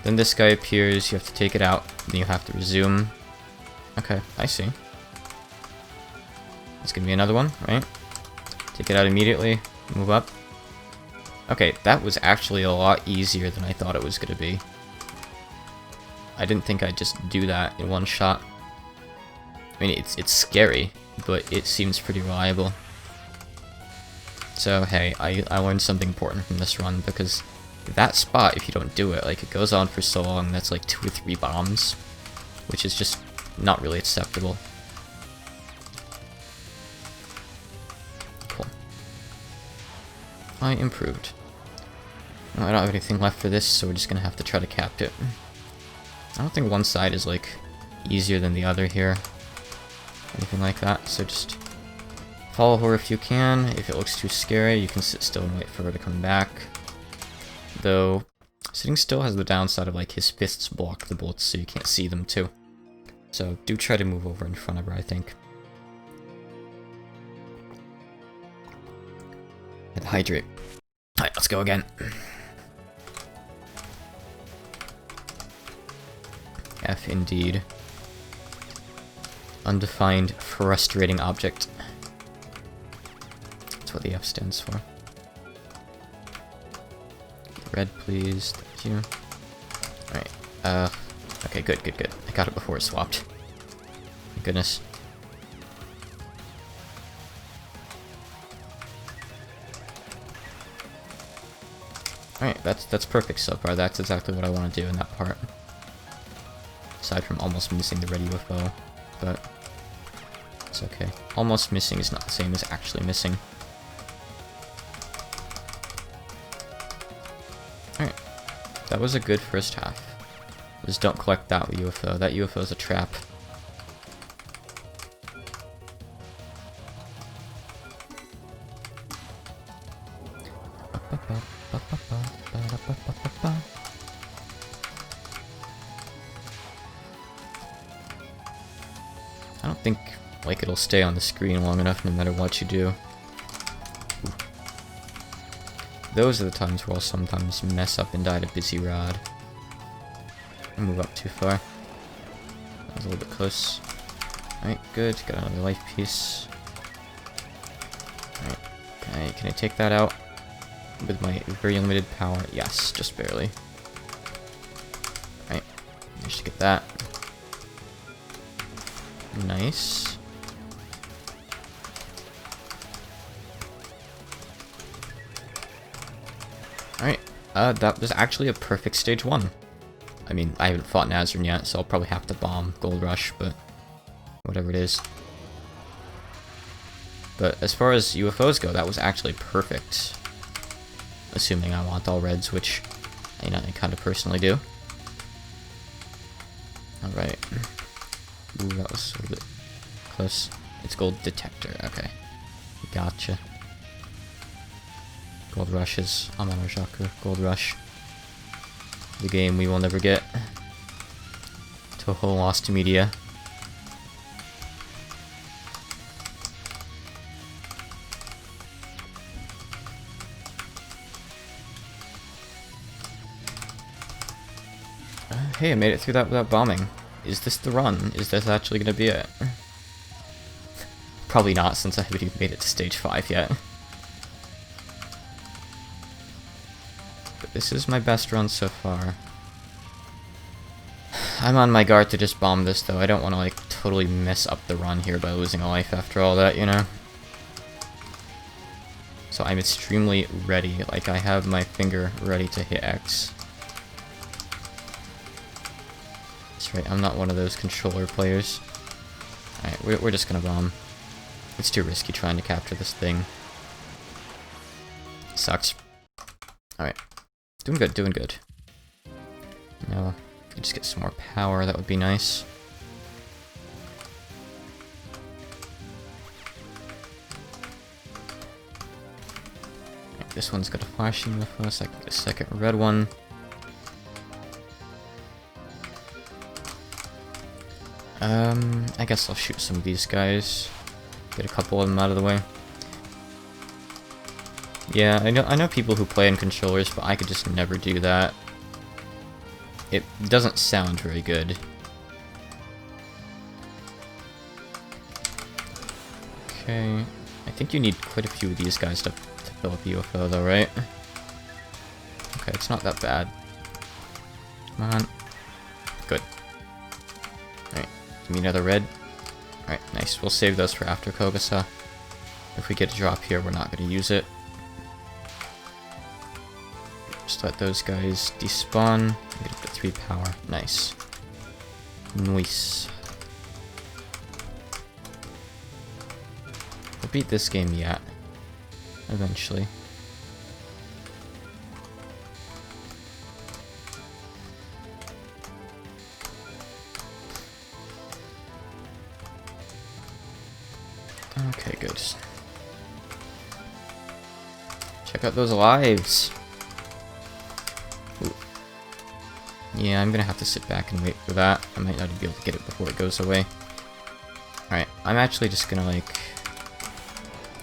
Then this guy appears, you have to take it out, then you have to resume. Okay, I see. It's gonna be another one, right? Take it out immediately, move up. Okay, that was actually a lot easier than I thought it was gonna be. I didn't think I'd just do that in one shot. I mean, it's scary, but it seems pretty reliable. So, hey, I learned something important from this run, because that spot, if you don't do it, like, it goes on for so long, that's like 2 or 3 bombs, which is just not really acceptable. Cool. I improved. Well, I don't have anything left for this, so we're just gonna have to try to cap it. I don't think one side is, like, easier than the other here. Anything like that, so just follow her if you can. If it looks too scary, you can sit still and wait for her to come back. Though, sitting still has the downside of, like, his fists block the bullets so you can't see them, too. So, do try to move over in front of her, I think. And hydrate. Alright, let's go again. F indeed. Undefined frustrating object. That's what the F stands for. Red, please. Thank you. Alright, okay, good. I got it before it swapped. Thank goodness. Alright, that's perfect so far. That's exactly what I want to do in that part. Aside from almost missing the red UFO, but it's okay. Almost missing is not the same as actually missing. Alright, that was a good first half. Just don't collect that UFO. That UFO is a trap. I don't think like it'll stay on the screen long enough no matter what you do. Ooh. Those are the times where I'll sometimes mess up and die to Busy Rod. I move up too far. That was a little bit close. Alright, good. Got another life piece. Alright, can I take that out with my very limited power? Yes, just barely. Alright, managed to get that. Nice. Alright, that was actually a perfect stage 1. I mean, I haven't fought Nazarene yet, so I'll probably have to bomb Gold Rush, but whatever it is. But as far as UFOs go, that was actually perfect. Assuming I want all reds, which I kind of personally do. Alright. Ooh, that was a little bit close. It's Gold Detector, okay. Gotcha. Gold Rush is Amano-Jaku. Gold Rush. The game we will never get. Toho Lost Media. Hey, I made it through that without bombing. Is this the run? Is this actually gonna be it? Probably not, since I haven't even made it to stage 5 yet. But this is my best run so far. I'm on my guard to just bomb this, though. I don't want to, like, totally mess up the run here by losing a life after all that, you know? So I'm extremely ready. Like, I have my finger ready to hit X. That's right, I'm not one of those controller players. Alright, we're just gonna bomb. It's too risky trying to capture this thing. Sucks. Alright. Doing good, doing good. Now, if we just get some more power, that would be nice. Right, this one's got a flashing UFO, so I can get a second red one. I guess I'll shoot some of these guys. Get a couple of them out of the way. Yeah, I know people who play on controllers, but I could just never do that. It doesn't sound very good. Okay, I think you need quite a few of these guys to fill up the UFO though, right? Okay, it's not that bad. Come on. Good. Alright, give me another red. Alright, nice. We'll save those for after Kogasa. If we get a drop here, we're not going to use it. Just let those guys despawn. Get up to 3 power. Nice. Nice. We'll beat this game yet. Eventually. Okay, good. Check out those lives! Ooh. Yeah, I'm gonna have to sit back and wait for that. I might not be able to get it before it goes away. Alright, I'm actually just gonna, like,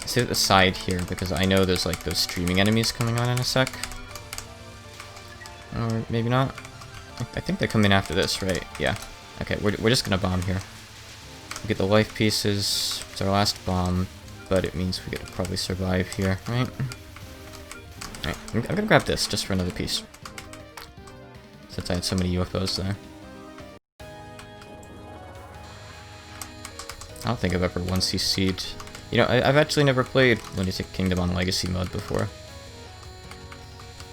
sit at the side here, because I know there's, like, those streaming enemies coming on in a sec. Or maybe not. I think they're coming after this, right? Yeah. Okay, we're just gonna bomb here. We get the life pieces. It's our last bomb, but it means we get to probably survive here, right? Alright, I'm gonna grab this just for another piece. Since I had so many UFOs there. I don't think I've ever 1cc'd. You know, I've actually never played Lunatic Kingdom on Legacy mode before.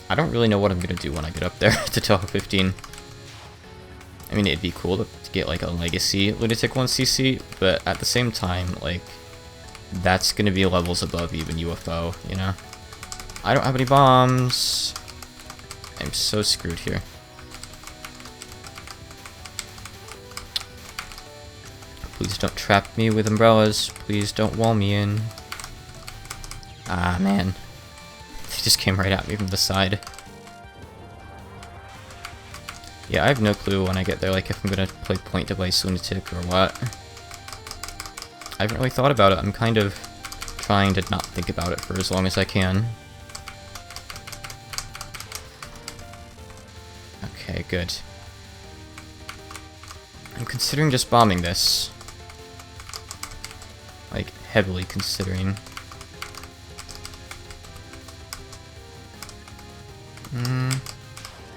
I don't really know what I'm gonna do when I get up there to Toho 15. I mean, it'd be cool to get, like, a Legacy Lunatic 1cc, but at the same time, like, that's gonna be levels above even UFO, you know? I don't have any bombs. I'm so screwed here. Please don't trap me with umbrellas. Please don't wall me in. Ah, man. They just came right at me from the side. Yeah, I have no clue when I get there, like, if I'm gonna play point device Lunatic or what. I haven't really thought about it. I'm kind of trying to not think about it for as long as I can. Okay, good. I'm considering just bombing this. Like, heavily considering.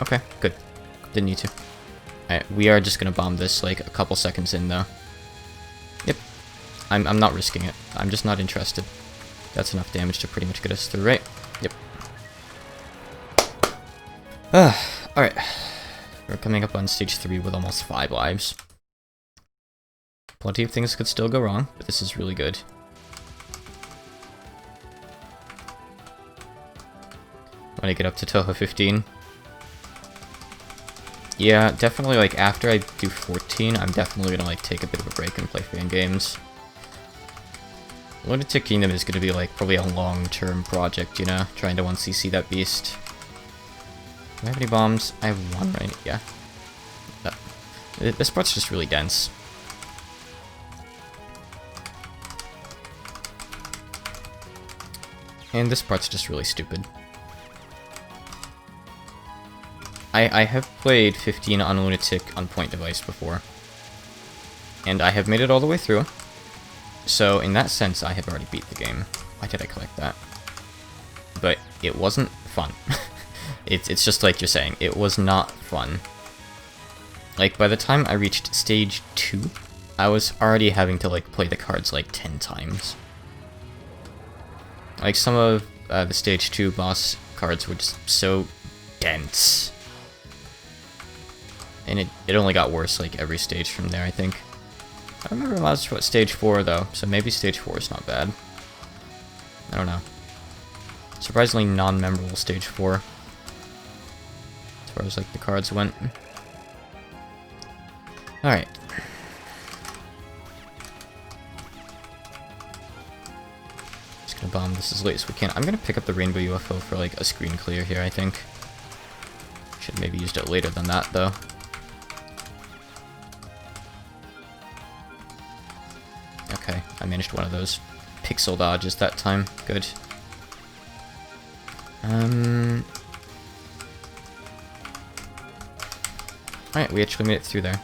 Okay, good. Didn't need to. Alright, we are just gonna bomb this, like, a couple seconds in, though. Yep. I'm not risking it. I'm just not interested. That's enough damage to pretty much get us through, right? Yep. Alright. We're coming up on stage 3 with almost 5 lives. Plenty of things could still go wrong, but this is really good. When I get up to Toho 15. Yeah, definitely, like, after I do 14, I'm definitely gonna, like, take a bit of a break and play fan games. Lunatic Kingdom is gonna be, like, probably a long-term project, you know? Trying to 1cc that beast. Do I have any bombs? I have one, right? Yeah. This part's just really dense. And this part's just really stupid. I have played 15 on Lunatic on point device before. And I have made it all the way through. So in that sense, I have already beat the game. Why did I collect that? But it wasn't fun. It's just like you're saying, it was not fun. Like, by the time I reached stage 2, I was already having to, like, play the cards, like, 10 times. Like, some of the stage 2 boss cards were just so dense. And it only got worse, like, every stage from there, I think. I don't remember much about stage 4, though, so maybe stage 4 is not bad. I don't know. Surprisingly non-memorable stage 4. As far as, like, the cards went. Alright. Just gonna bomb this as late as we can. I'm gonna pick up the rainbow UFO for, like, a screen clear here, I think. Should maybe used it later than that, though. Okay, I managed one of those pixel dodges that time. Good. Alright, we actually made it through there.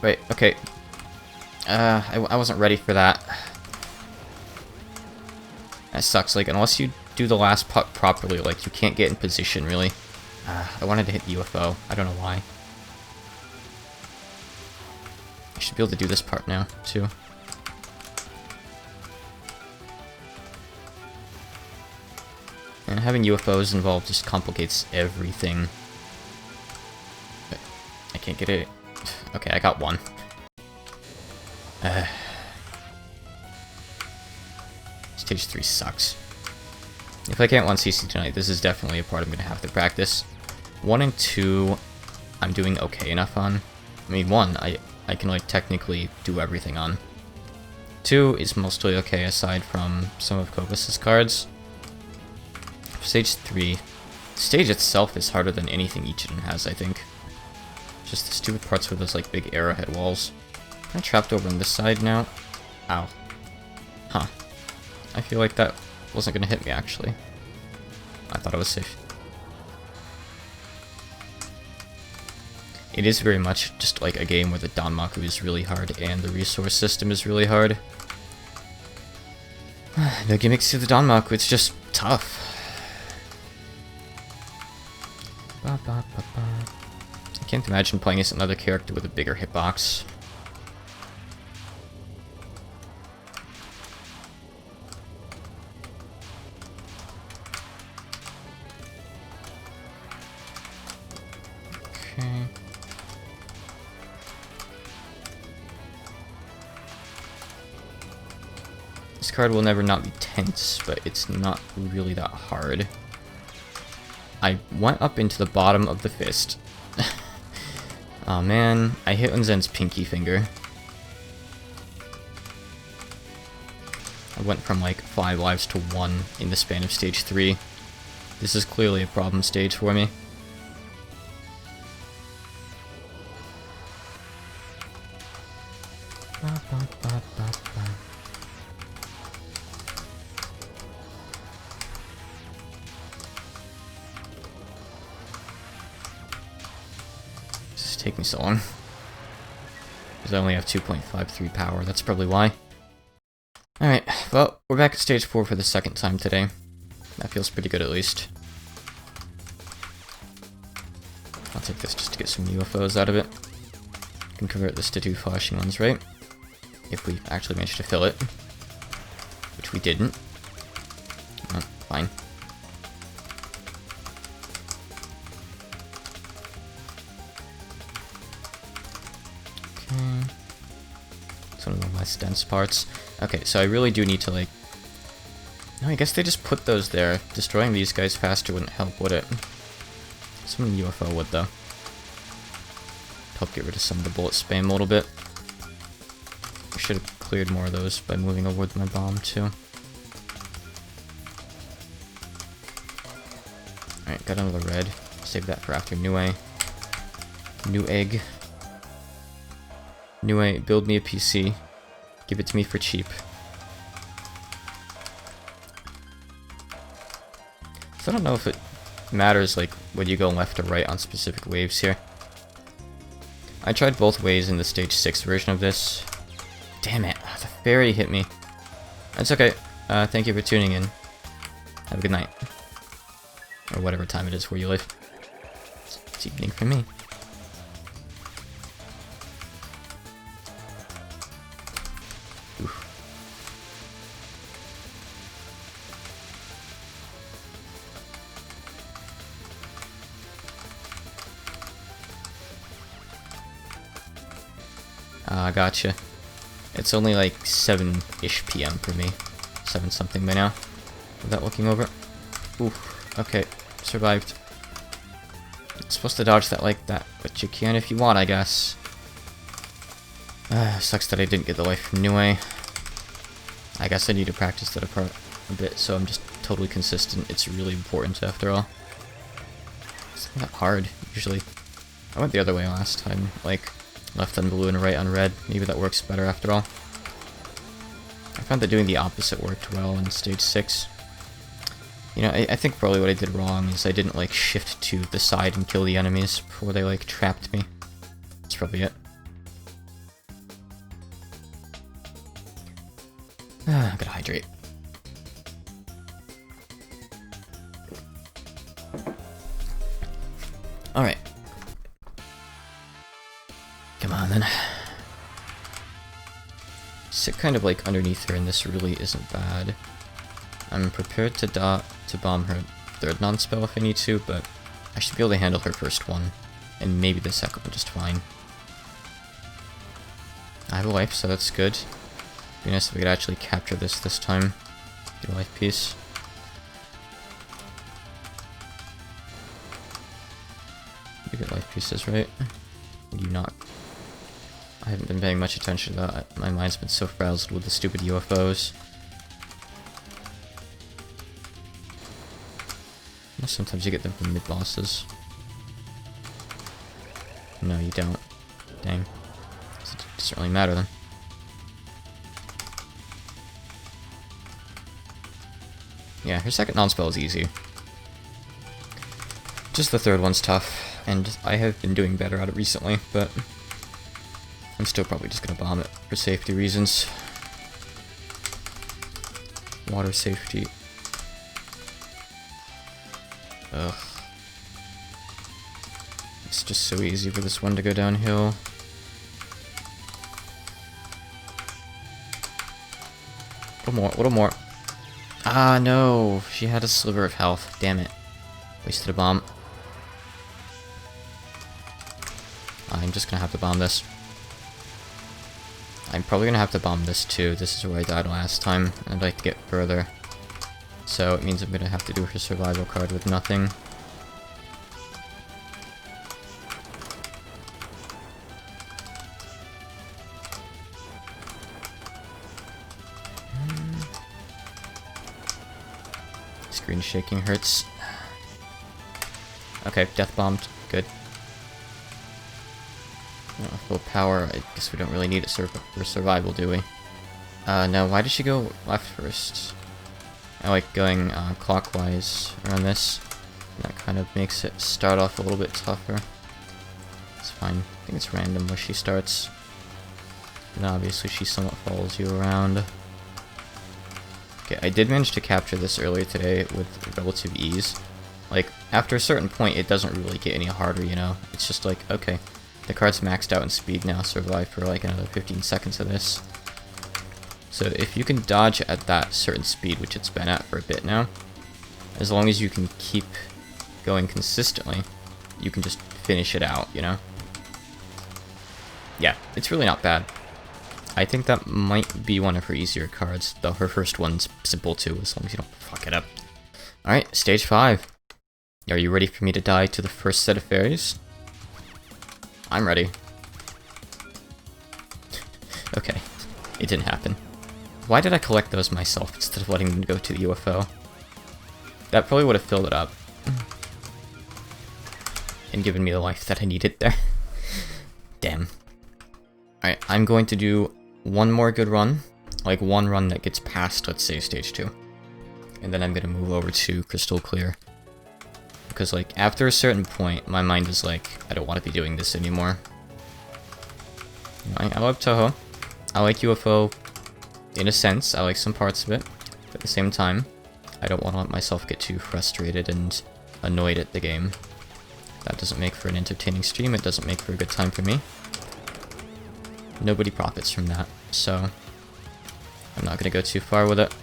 Wait, okay. I wasn't ready for that. That sucks, like, unless you do the last putt properly, like, you can't get in position, really. I wanted to hit UFO. I don't know why. I should be able to do this part now, too. And having UFOs involved just complicates everything. But I can't get it. Okay, I got one. Stage 3 sucks. If I can't 1cc tonight, this is definitely a part I'm going to have to practice. 1 and 2, I'm doing okay enough on. I mean, 1, I can, like, technically do everything on. 2 is mostly okay aside from some of Kovas's cards. Stage 3, the stage itself is harder than anything Ichidan has, I think. Just the stupid parts with those, like, big arrowhead walls. Am I trapped over on this side now? Ow. Huh. I feel like that wasn't gonna hit me, actually. I thought I was safe. It is very much just like a game where the Danmaku is really hard and the resource system is really hard. No gimmicks to the Danmaku, it's just tough. I can't imagine playing as another character with a bigger hitbox. Okay. This card will never not be tense, but it's not really that hard. I went up into the bottom of the fist. Oh man, I hit Unzen's pinky finger. I went from like 5 lives to 1 in the span of stage 3. This is clearly a problem stage for me. take me so long? Because I only have 2.53 power, that's probably why. Alright, well, we're back at stage 4 for the second time today. That feels pretty good at least. I'll take this just to get some UFOs out of it. Can convert this to 2 flashing ones, right? If we actually manage to fill it. Which we didn't. Oh, fine. Okay. It's one of the less dense parts. Okay, so I really do need to, like... No, I guess they just put those there. Destroying these guys faster wouldn't help, would it? Some UFO would, though. Help get rid of some of the bullet spam a little bit. I should have cleared more of those by moving over with my bomb, too. Alright, got another red. Save that for after Nue. New egg. Nue, build me a PC. Give it to me for cheap. So I don't know if it matters, like, whether you go left or right on specific waves here. I tried both ways in the stage 6 version of this. Damn it, the fairy hit me. That's okay. Thank you for tuning in. Have a good night. Or whatever time it is where you live. It's evening for me. Oof. Gotcha. It's only like 7-ish PM for me. 7 something by now. Without looking over. Oof. Okay. Survived. You're supposed to dodge that like that, but you can if you want, I guess. Sucks that I didn't get the life from Nue. I guess I need to practice that apart a bit, so I'm just totally consistent. It's really important after all. It's not that hard, usually. I went the other way last time, like, left on blue and right on red. Maybe that works better after all. I found that doing the opposite worked well in stage 6. You know, I think probably what I did wrong is I didn't, like, shift to the side and kill the enemies before they, like, trapped me. That's probably it. I gotta hydrate. Alright. Come on, then. Sit kind of, like, underneath her, and this really isn't bad. I'm prepared to bomb her third non-spell if I need to, but I should be able to handle her first one, and maybe the second one just fine. I have a life, so that's good. It'd be nice if we could actually capture this time. Get a life piece. You get life pieces, right? You not. I haven't been paying much attention to that. My mind's been so frazzled with the stupid UFOs. Sometimes you get them from mid-bosses. No, you don't. Dang. It doesn't really matter then. Yeah, her second non-spell is easy. Just the third one's tough, and I have been doing better at it recently, but I'm still probably just gonna bomb it for safety reasons. Water safety. Ugh. It's just so easy for this one to go downhill. A little more. Ah, no! She had a sliver of health. Damn it. Wasted a bomb. I'm just gonna have to bomb this. I'm probably gonna have to bomb this too. This is where I died last time, and I'd like to get further. So it means I'm gonna have to do her survival card with nothing. Screen shaking hurts. Okay, death bombed. Good. Full power. I guess we don't really need it for survival, do we? No, why did she go left first? I like going clockwise around this. That kind of makes it start off a little bit tougher. It's fine. think it's random where she starts. And obviously she somewhat follows you around. Okay, I did manage to capture this earlier today with relative ease. Like, after a certain point, it doesn't really get any harder, you know? It's just like, okay, the card's maxed out in speed now, survive for like another 15 seconds of this. So if you can dodge at that certain speed, which it's been at for a bit now, as long as you can keep going consistently, you can just finish it out, you know? Yeah, it's really not bad. I think that might be one of her easier cards, though her first one's simple too, as long as you don't fuck it up. Alright, stage 5. Are you ready for me to die to the first set of fairies? I'm ready. Okay, it didn't happen. Why did I collect those myself instead of letting them go to the UFO? That probably would have filled it up. And given me the life that I needed there. Damn. Alright, I'm going to do one more good run. Like one run that gets past, let's say, stage 2. And then I'm going to move over to Crystal Clear. Because, like, after a certain point, my mind is like, I don't want to be doing this anymore. I love Touhou. I like UFO in a sense. I like some parts of it. But at the same time, I don't want to let myself get too frustrated and annoyed at the game. That doesn't make for an entertaining stream. It doesn't make for a good time for me. Nobody profits from that, so I'm not going to go too far with it.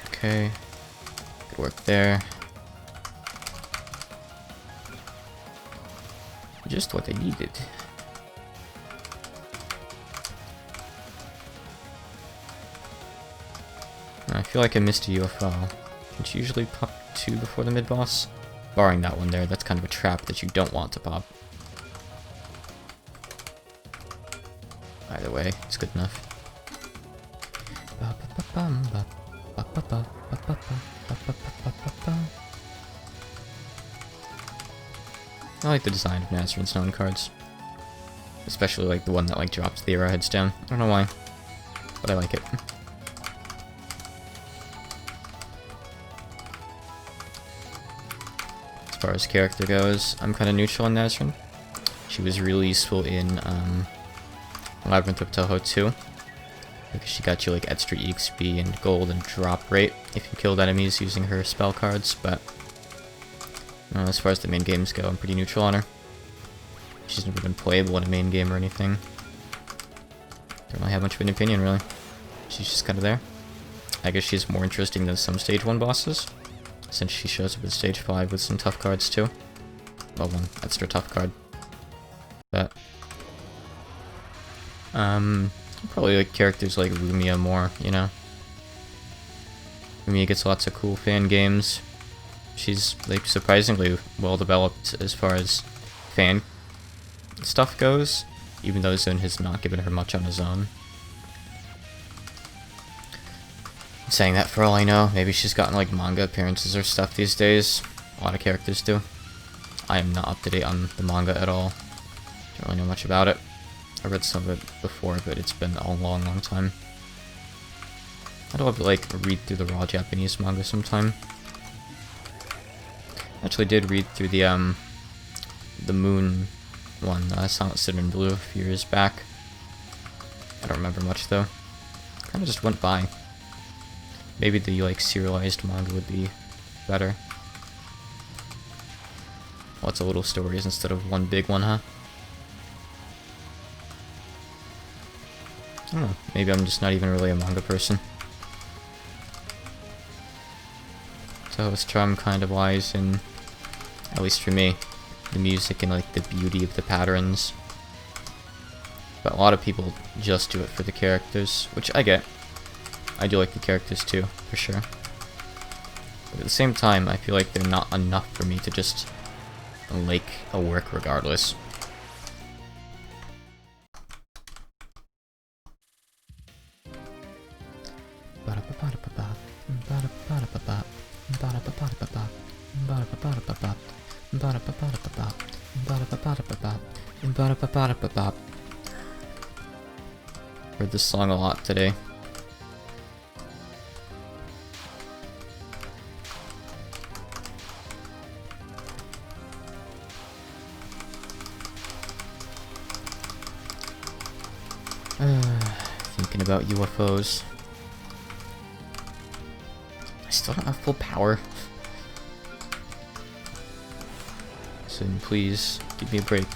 Okay. Good work there. Just what I needed. I feel like I missed a UFO. Which usually pop 2 before the mid-boss. Barring that one there, that's kind of a trap that you don't want to pop. Either way, it's good enough. I like the design of Nazarin's known cards. Especially like the one that like drops the arrowheads down. I don't know why, but I like it. As far as character goes, I'm kind of neutral on Nazarin. She was really useful in Labyrinth of Touhou 2, because she got you like extra EXP and gold and drop rate if you killed enemies using her spell cards, but as far as the main games go, I'm pretty neutral on her. She's never been playable in a main game or anything. Don't really have much of an opinion, really. She's just kind of there. I guess she's more interesting than some stage 1 bosses, since she shows up in stage 5 with some tough cards too. Well, one extra tough card. But probably like characters like Lumia more, you know. Lumia gets lots of cool fan games. She's like surprisingly well developed as far as fan stuff goes, even though Zone has not given her much on his own. I'm saying that for all I know, maybe she's gotten like manga appearances or stuff these days. A lot of characters do. I am not up to date on the manga at all. Don't really know much about it. I read some of it before, but it's been a long, long time. I'd love to like read through the raw Japanese manga sometime. I actually did read through the Moon one, Silent Cinnamon Blue, a few years back. I don't remember much though. Kind of just went by. Maybe the like serialized manga would be better. Lots of little stories instead of one big one, huh? I don't know, maybe I'm just not even really a manga person. So his charm kind of lies in, at least for me, the music and like the beauty of the patterns. But a lot of people just do it for the characters, which I get. I do like the characters too, for sure. But at the same time, I feel like they're not enough for me to just like a work regardless. Heard this song a lot today. Thinking about UFOs. I still don't have full power. So please, give me a break.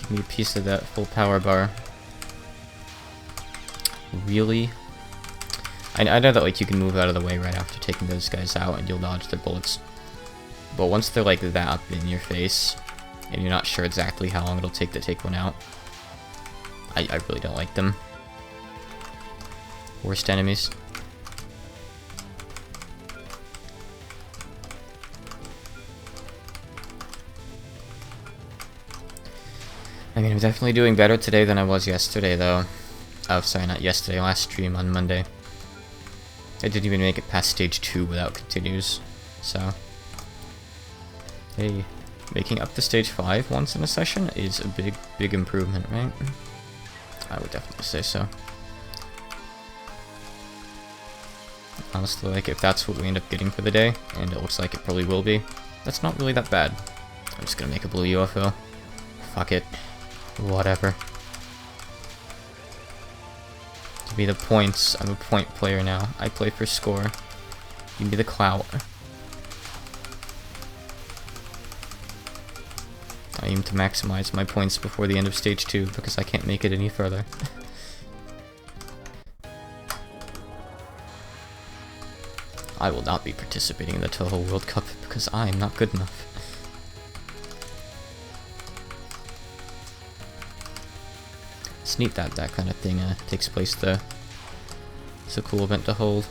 Give me a piece of that full power bar. Really? I know that like you can move out of the way right after taking those guys out and you'll dodge their bullets. But once they're like that up in your face, and you're not sure exactly how long it'll take to take one out, I really don't like them. Worst enemies. I mean, I'm definitely doing better today than I was yesterday, though. Oh, sorry, not yesterday, last stream on Monday. I didn't even make it past stage 2 without continues, so... Hey, making up to stage 5 once in a session is a big improvement, right? I would definitely say so. Honestly, like, if that's what we end up getting for the day, and it looks like it probably will be, that's not really that bad. I'm just gonna make a blue UFO. Fuck it. Whatever. Give me the points. I'm a point player now. I play for score. Give me the clout. I aim to maximize my points before the end of stage 2 because I can't make it any further. I will not be participating in the Toho World Cup because I am not good enough. It's neat that that kind of thing takes place though. It's a cool event to hold.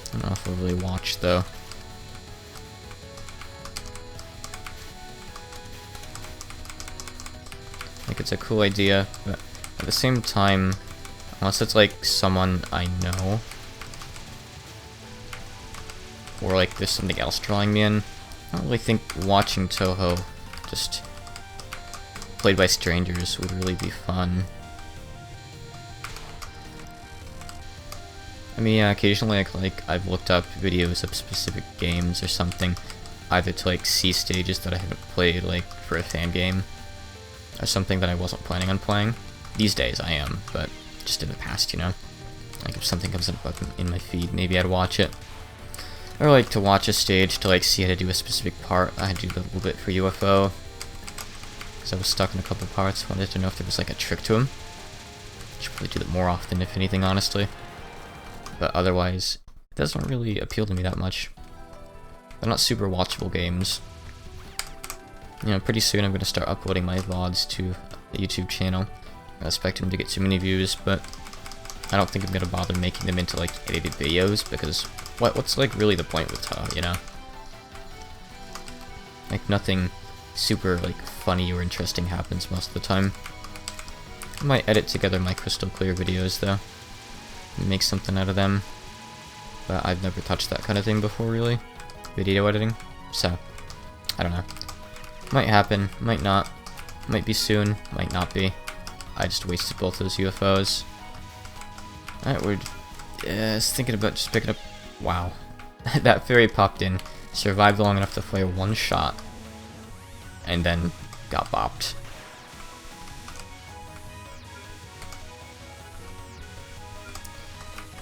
I don't know if I'll really watch though. Like, it's a cool idea, but at the same time, unless it's like someone I know, or like there's something else drawing me in, I don't really think watching Toho just played by strangers would really be fun. I mean, yeah, occasionally I've looked up videos of specific games or something, either to like see stages that I haven't played, like for a fan game, or something that I wasn't planning on playing. These days I am, but just in the past, you know? Like if something comes up in my feed, maybe I'd watch it. Or like to watch a stage to like see how to do a specific part. I do a little bit for UFO. Because I was stuck in a couple parts, wanted to know if there was like a trick to him. Should probably do that more often if anything, honestly. But otherwise, it doesn't really appeal to me that much. They're not super watchable games. You know, pretty soon I'm going to start uploading my VODs to the YouTube channel. I expect them to get too many views, but I don't think I'm going to bother making them into like edited videos, because what's like really the point with Toho, you know? Like nothing super like funny or interesting happens most of the time. I might edit together my crystal clear videos though, and make something out of them, but I've never touched that kind of thing before really, video editing, so I don't know. Might happen, might not, might be soon, might not be. I just wasted both those UFOs. Alright, we're thinking about just picking up. Wow. That fairy popped in, survived long enough to fire one shot, and then got bopped.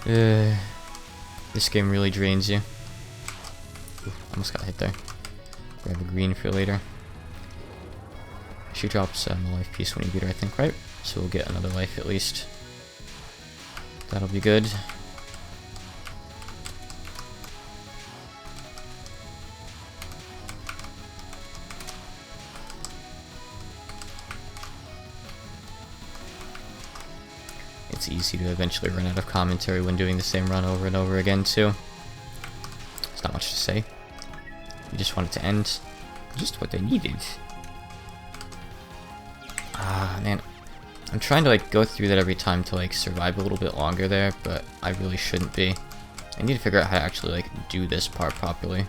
This game really drains you. Ooh, almost got hit there. Grab a green for later. She drops a life piece when you beat her, I think, right? So we'll get another life at least. That'll be good. It's easy to eventually run out of commentary when doing the same run over and over again, too. There's not much to say. You just want it to end. Just what they needed. Ah, man. I'm trying to like go through that every time to like survive a little bit longer there, but I really shouldn't be. I need to figure out how to actually like do this part properly.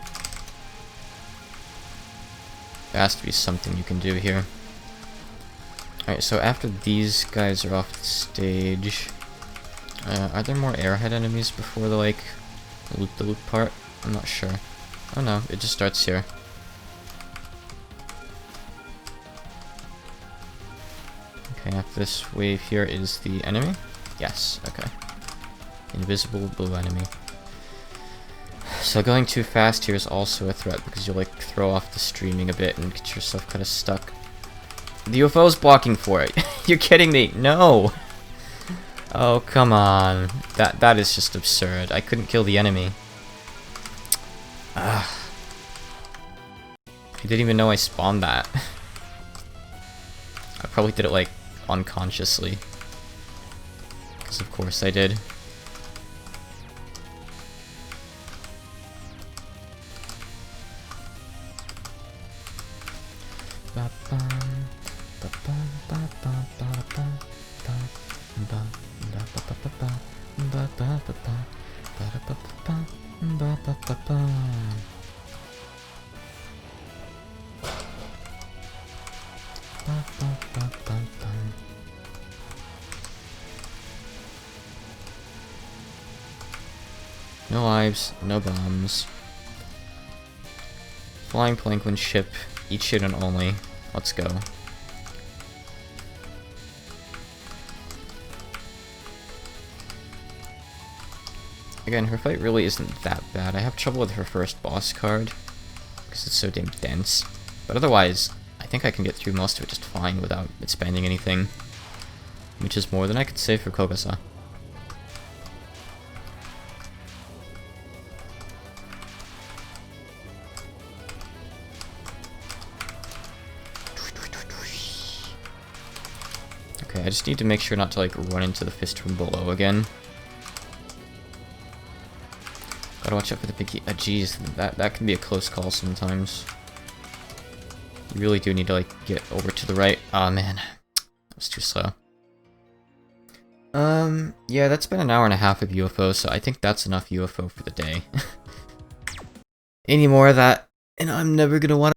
There has to be something you can do here. Alright, so after these guys are off the stage, are there more arrowhead enemies before the like loop-the-loop part? I'm not sure. Oh no, it just starts here. Okay, after this wave here is the enemy. Yes, okay. Invisible blue enemy. So going too fast here is also a threat because you'll like throw off the streaming a bit and get yourself kind of stuck. The UFO's blocking for it. You're kidding me. No. Oh, come on. That is just absurd. I couldn't kill the enemy. Ugh. He didn't even know I spawned that. I probably did it like unconsciously. Because of course I did. No lives, no bombs. Flying Planquin ship, each shit and only. Let's go. Again, her fight really isn't that bad. I have trouble with her first boss card, because it's so damn dense. But otherwise, I think I can get through most of it just fine without it spending anything. Which is more than I could say for Kogasa. Okay, I just need to make sure not to like run into the fist from below again. Gotta watch out for the pinky. Geez, that can be a close call sometimes. You really do need to like get over to the right. Oh man, that was too slow. Yeah, that's been an hour and a half of UFO, so I think that's enough UFO for the day. Any more of that, and I'm never gonna want to